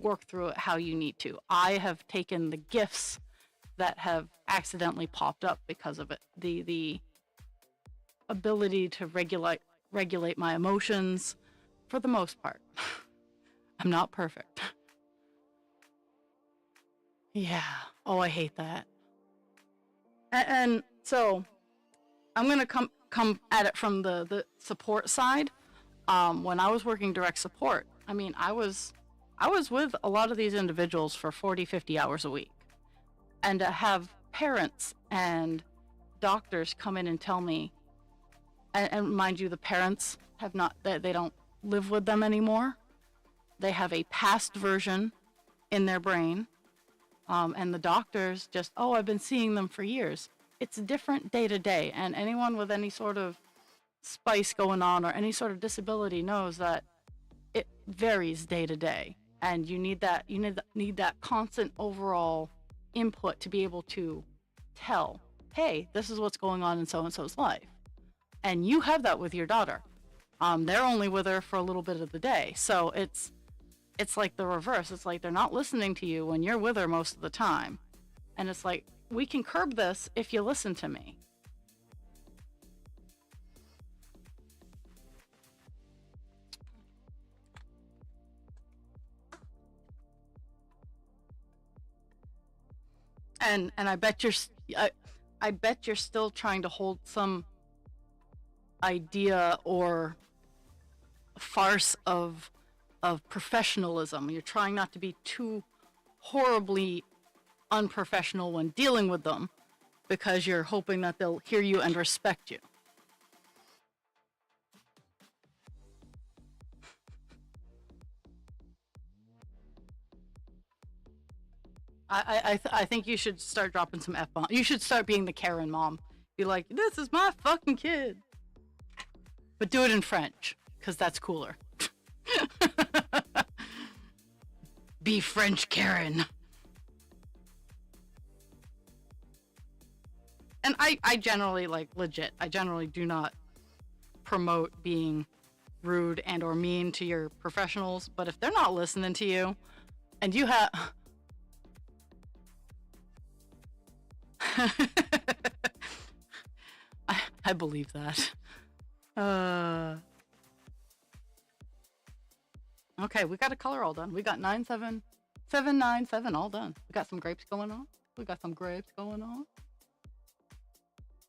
work through it how you need to. I have taken the gifts that have accidentally popped up because of it. The ability to regulate my emotions, for the most part. I'm not perfect. Yeah. Oh, I hate that. And so I'm gonna come at it from the support side. When I was working direct support, I mean, I was with a lot of these individuals for 40, 50 hours a week. And to have parents and doctors come in and tell me, and mind you, the parents have not, they don't live with them anymore. They have a past version in their brain. And the doctors just, oh, I've been seeing them for years. It's different day to day. And anyone with any sort of spice going on or any sort of disability knows that it varies day to day. And you need that constant overall input to be able to tell, hey, this is what's going on in so-and-so's life. And you have that with your daughter. They're only with her for a little bit of the day. So it's like the reverse. It's like they're not listening to you when you're with her most of the time. And it's like, we can curb this if you listen to me. And I bet I bet you're still trying to hold some idea or farce of professionalism. You're trying not to be too horribly unprofessional when dealing with them because you're hoping that they'll hear you and respect you. I think you should start dropping some F-bombs. You should start being the Karen mom. Be like, this is my fucking kid. But do it in French, because that's cooler. Be French Karen. And I generally, like, legit, I generally do not promote being rude and or mean to your professionals, but if they're not listening to you, and you have... I believe that. Okay, we got a color all done. We got 797 all done. We got some grapes going on. At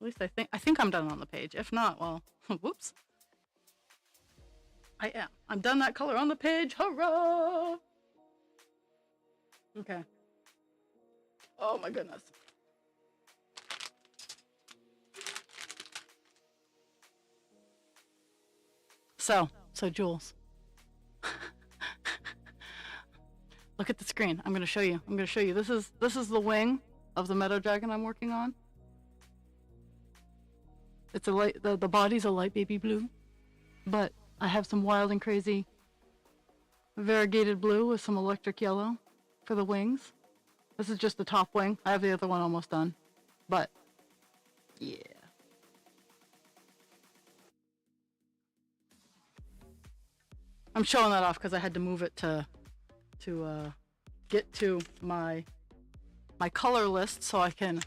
least I think I'm done on the page. If not, well, whoops. I am. I'm done that color on the page. Hurrah! Okay. Oh my goodness. So Jules. Look at the screen. I'm gonna show you. This is the wing of the meadow dragon I'm working on. It's a light. The body's a light baby blue, but I have some wild and crazy variegated blue with some electric yellow for the wings. This is just the top wing. I have the other one almost done, but yeah. I'm showing that off because I had to move it to get to my color list so I can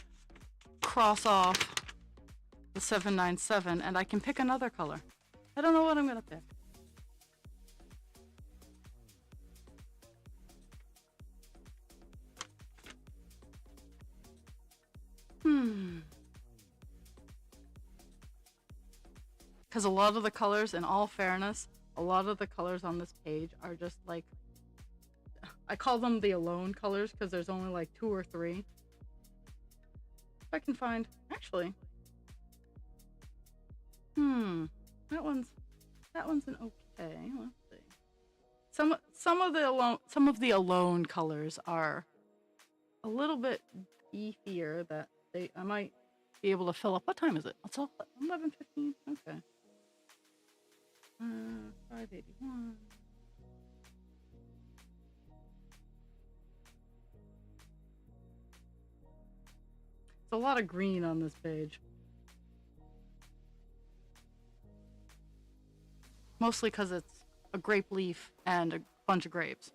cross off the 797 and I can pick another color. I don't know what I'm gonna pick. Because a lot of the colors, in all fairness, a lot of the colors on this page are just like, I call them the alone colors because there's only like 2 or 3. If I can find, actually, that one's an okay. Let's see. Some of the alone colors are a little bit beefier that I might be able to fill up. What time is it? It's 11:15. Okay. 581. It's a lot of green on this page. Mostly because it's a grape leaf and a bunch of grapes.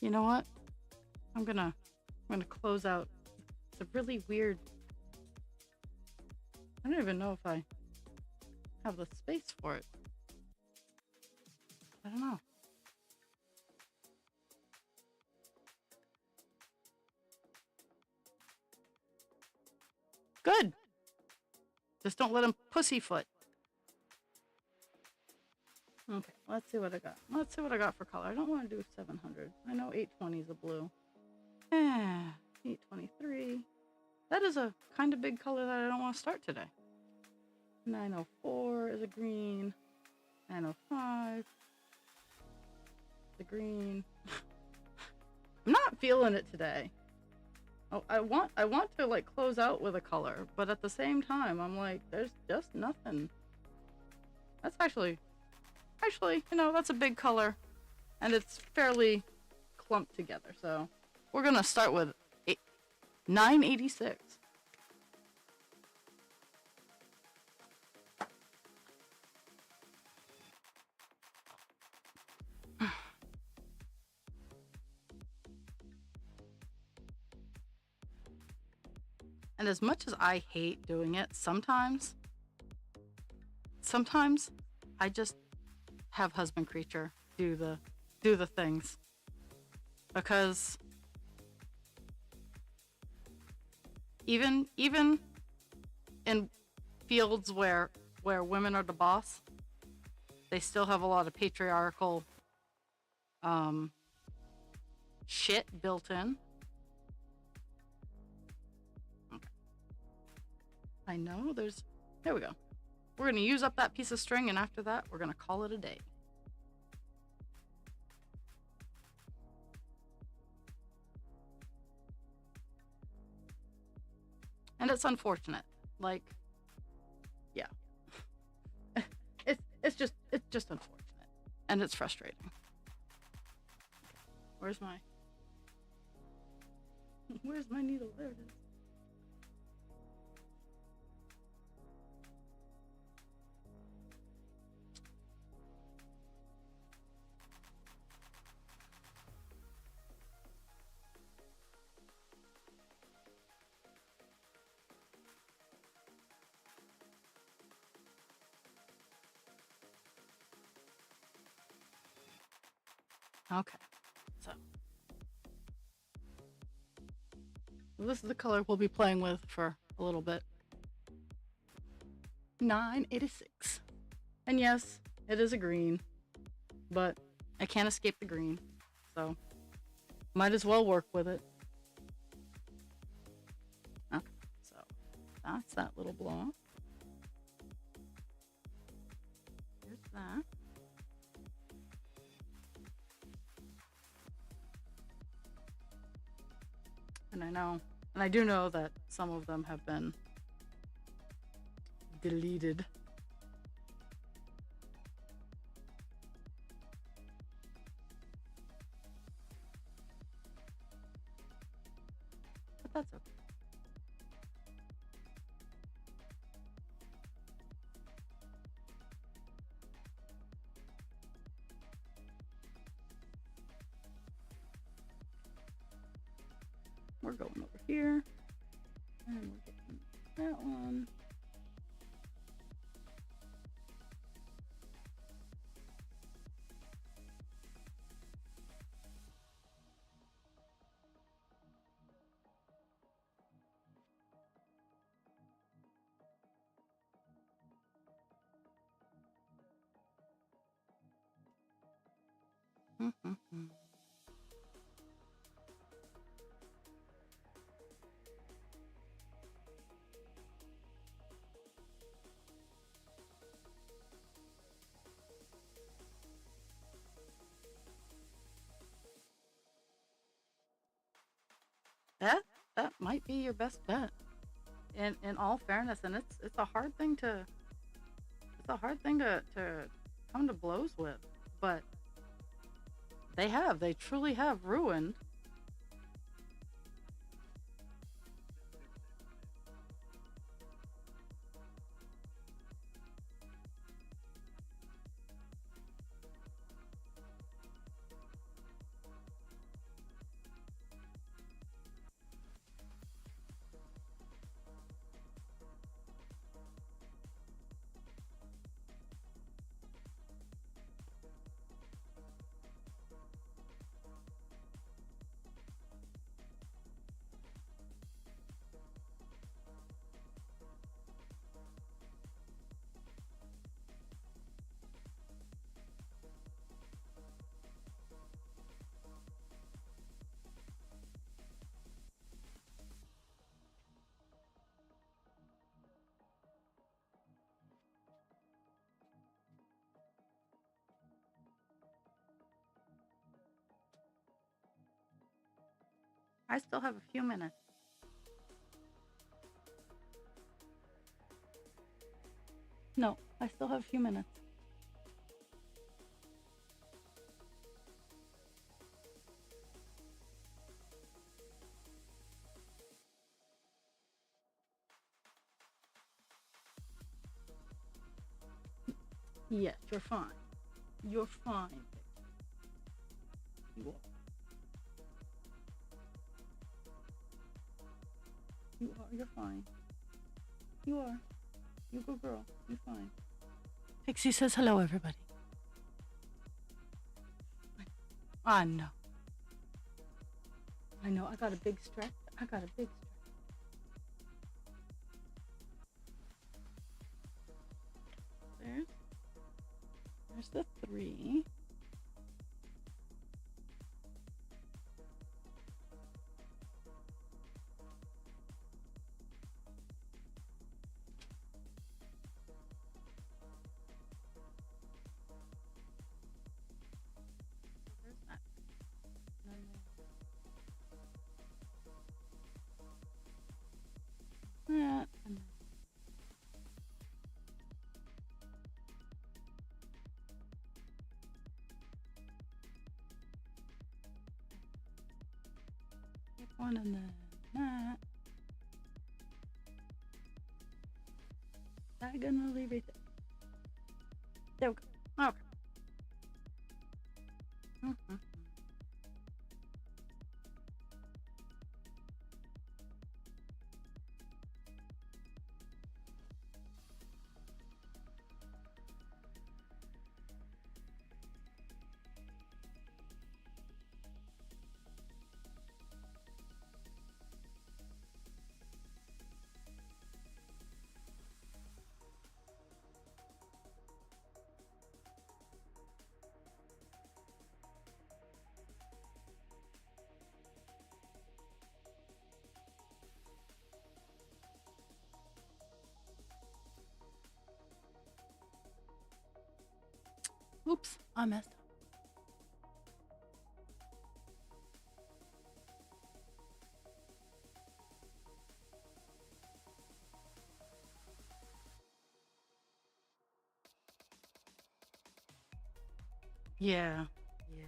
You know what? I'm gonna close out. It's a really weird. I don't even know if I have the space for it. I don't know. Good. Just don't let him pussyfoot. Okay, let's see what I got. Let's see what I got for color. I don't want to do 700. I know 820 is a blue. 823. That is a kind of big color that I don't want to start today. 904 is a green. 905 is a green. I'm not feeling it today. I want to like close out with a color, but at the same time, I'm like, there's just nothing. That's actually, that's a big color, and it's fairly clumped together. So we're gonna start with 986. And as much as I hate doing it, sometimes I just have husband creature do the things, because even in fields where women are the boss, they still have a lot of patriarchal um shit built in. Okay. I know there we go. We're gonna use up that piece of string, and after that we're gonna call it a day. And it's unfortunate. Like, yeah. it's just unfortunate. And it's frustrating. Where's my Where's my needle? There it is. Okay. So this is the color we'll be playing with for a little bit. 986. And yes, it is a green, but I can't escape the green. So might as well work with it. Okay. So that's that little block. Here's that. And I do know that some of them have been deleted. But that's okay. We're going over here. And we're getting that one. That that might be your best bet. In all fairness, and it's a hard thing to come to blows with, but they truly have ruined. I still have a few minutes. No, I still have a few minutes. Yes, you're fine. You're fine. You are. You are. You're fine. You are. You good girl. You're fine. Pixie says hello, everybody. I know. I know. I got a big stretch. There's the 3. There's that. That. And one and then that. Diagonally right there. There we go. Okay. Oops, I messed up. Yeah. Yeah.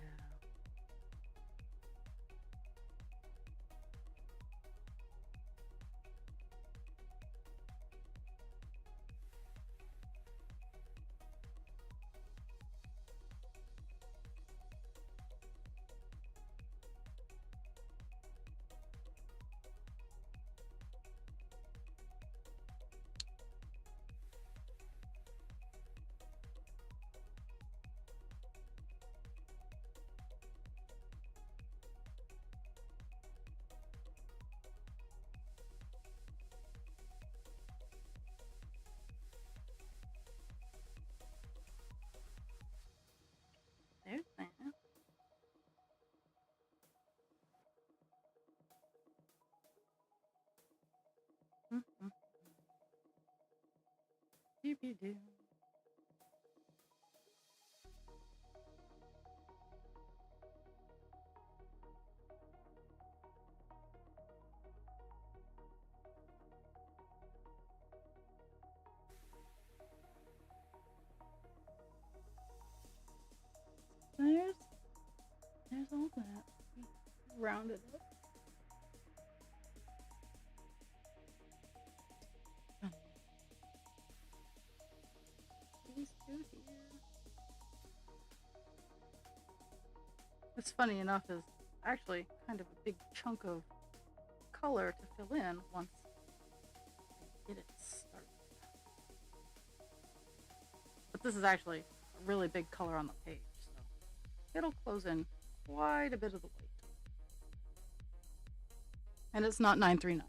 There's that. Doobie-doo. There's all that. Round it up. These two here. What's funny enough is actually kind of a big chunk of color to fill in once I get it started. But this is actually a really big color on the page, so it'll close in quite a bit of the weight. And it's not 939.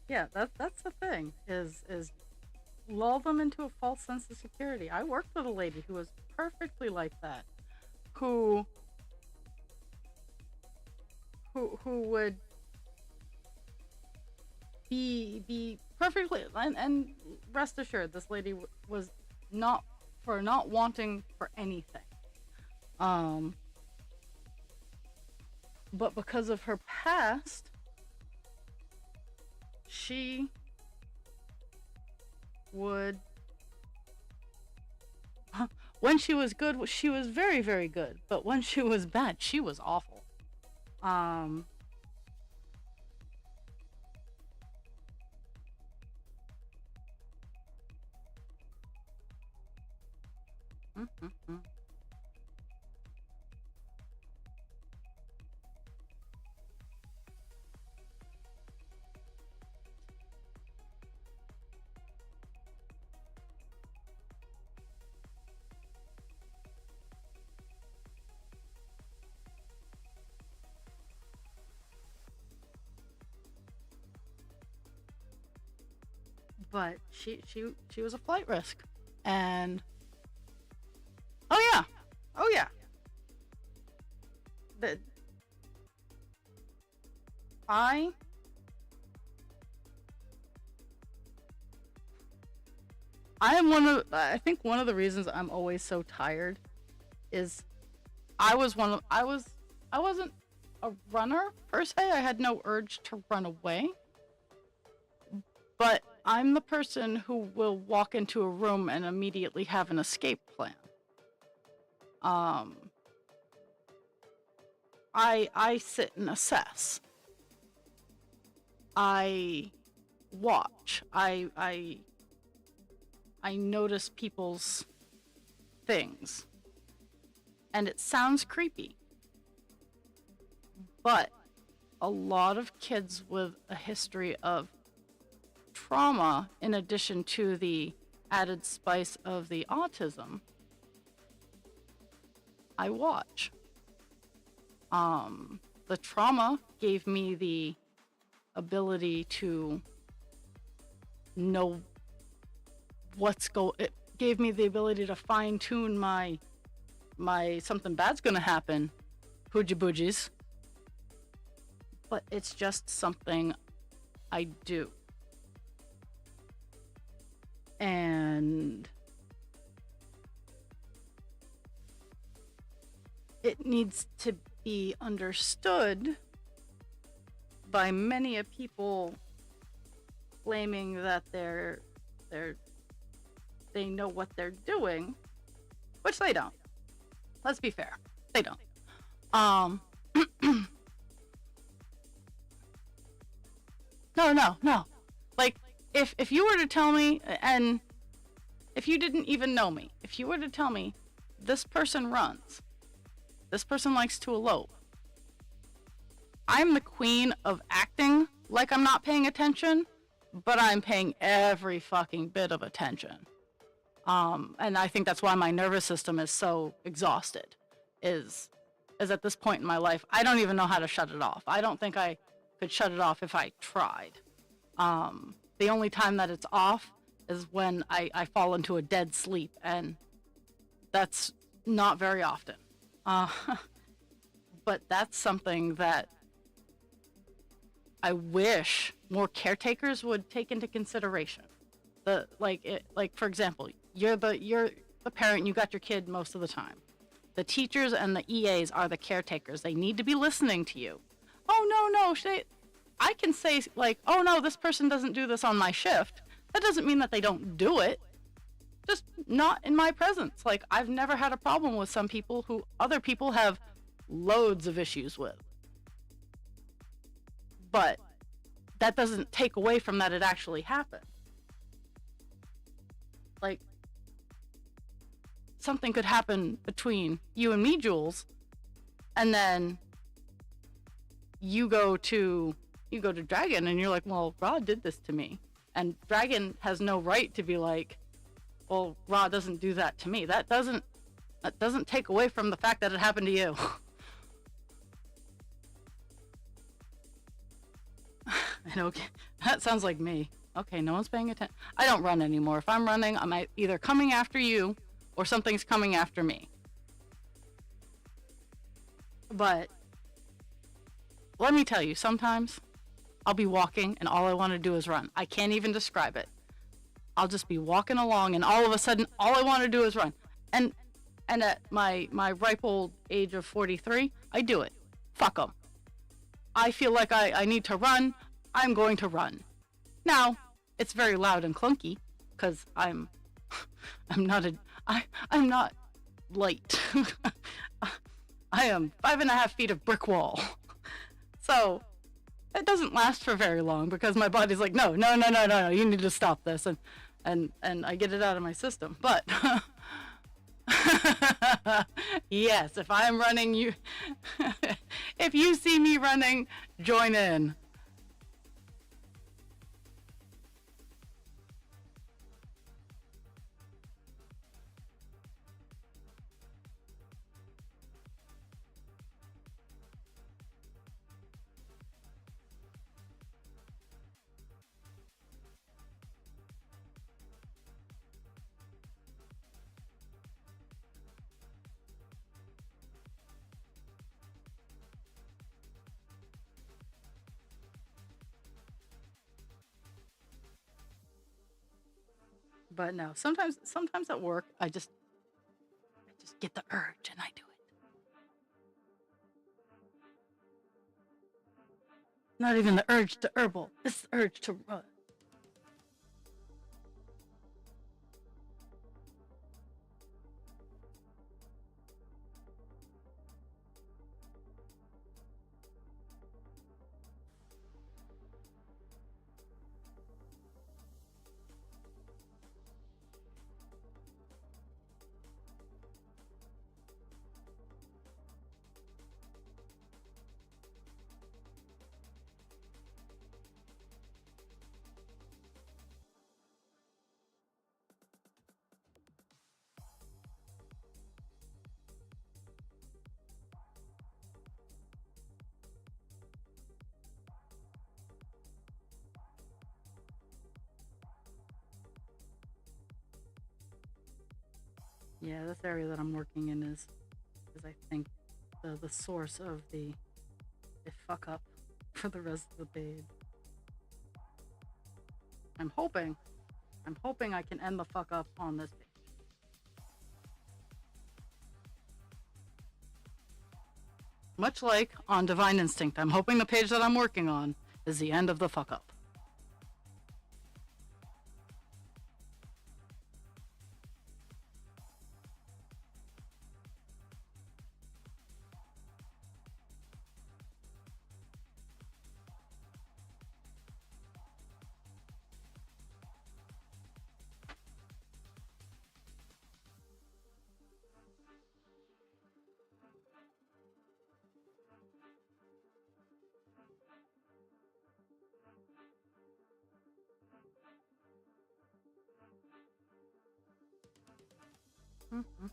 Yeah, that's the thing, is lull them into a false sense of security. I worked with a lady who was perfectly like that, who who would be perfectly, and rest assured, this lady was not for not wanting for anything. Um, but because of her past, she would when she was good, she was very, very good. But when she was bad, she was awful. Um, mm, mm, mm. But she was a flight risk, and oh yeah, oh yeah. The I I am one of I think one of the reasons I'm always so tired is I wasn't a runner per se. I had no urge to run away, but I'm the person who will walk into a room and immediately have an escape plan. Um, I sit and assess. I watch. I notice people's things, and it sounds creepy, but a lot of kids with a history of trauma, in addition to the added spice of the autism, I watch. The trauma gave me the ability to know it gave me the ability to fine tune my something bad's gonna happen hooja boojies, but it's just something I do. And it needs to be understood by many a people claiming that they know what they're doing, which they don't. Let's be fair, they don't. Um, no. Like, if you were to tell me, and if you didn't even know me, if you were to tell me this person runs, this person likes to elope, I'm the queen of acting like I'm not paying attention, but I'm paying every fucking bit of attention. And I think that's why my nervous system is so exhausted. Is at this point in my life, I don't even know how to shut it off. I don't think I could shut it off if I tried. The only time that it's off is when I fall into a dead sleep, and that's not very often. But that's something that I wish more caretakers would take into consideration. Like for example, you're the parent, you got your kid most of the time. The teachers and the EAs are the caretakers. They need to be listening to you. Oh no, I can say like, oh no, this person doesn't do this on my shift. That doesn't mean that they don't do it. Just not in my presence. Like, I've never had a problem with some people who other people have loads of issues with. But that doesn't take away from that it actually happened. Like, something could happen between you and me, Jules, and then you go to Dragon and you're like, well, Rod did this to me. And Dragon has no right to be like, well, Rod doesn't do that to me. That doesn't take away from the fact that it happened to you. And okay, that sounds like me. Okay, no one's paying attention. I don't run anymore. If I'm running, I'm either coming after you or something's coming after me. But let me tell you, sometimes I'll be walking and all I want to do is run. I can't even describe it. I'll just be walking along and all of a sudden all I want to do is run. And at my ripe old age of 43, I do it. Fuck 'em. I feel like I need to run. I'm going to run. Now, it's very loud and clunky because I'm not light. I am 5.5 feet of brick wall. So it doesn't last for very long because my body's like, no, you need to stop this, and I get it out of my system. But yes, if I'm running, you if you see me running, join in. But no, sometimes at work, I just get the urge and I do it. Not even the urge to herbal, it's the urge to run. Yeah, this area that I'm working in is I think the source of the fuck up for the rest of the page. I'm hoping I can end the fuck up on this page. Much like on Divine Instinct, I'm hoping the page that I'm working on is the end of the fuck up. Mm-hmm.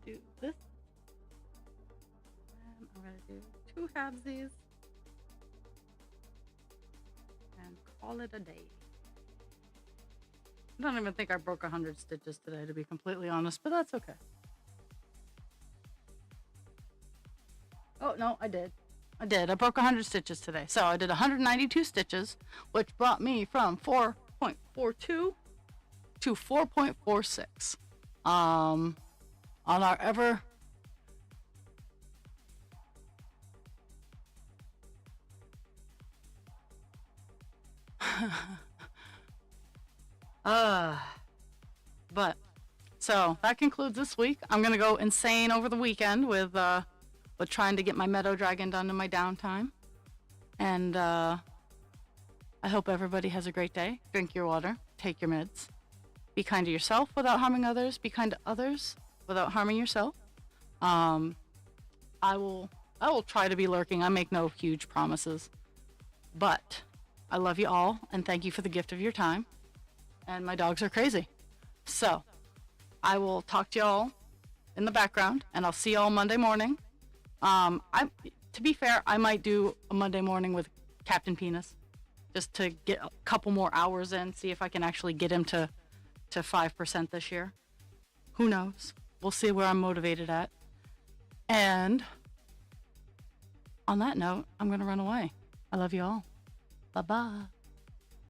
Do this, and I'm gonna do 2 halvesies and call it a day. I don't even think I broke 100 stitches today, to be completely honest, but that's okay. Oh no, I did. I broke 100 stitches today, so I did 192 stitches, which brought me from 4.42 to 4.46. On our ever but so that concludes this week. I'm gonna go insane over the weekend with trying to get my Meadow Dragon done in my downtime. And I hope everybody has a great day. Drink your water, take your meds. Be kind to yourself without harming others. Be kind to others without harming yourself. I will try to be lurking. I make no huge promises. But I love you all and thank you for the gift of your time. And my dogs are crazy. So I will talk to y'all in the background and I'll see y'all Monday morning. To be fair, I might do a Monday morning with Captain Penis just to get a couple more hours in, see if I can actually get him to 5% this year. Who knows? We'll see where I'm motivated at. And on that note, I'm going to run away. I love you all. Bye-bye.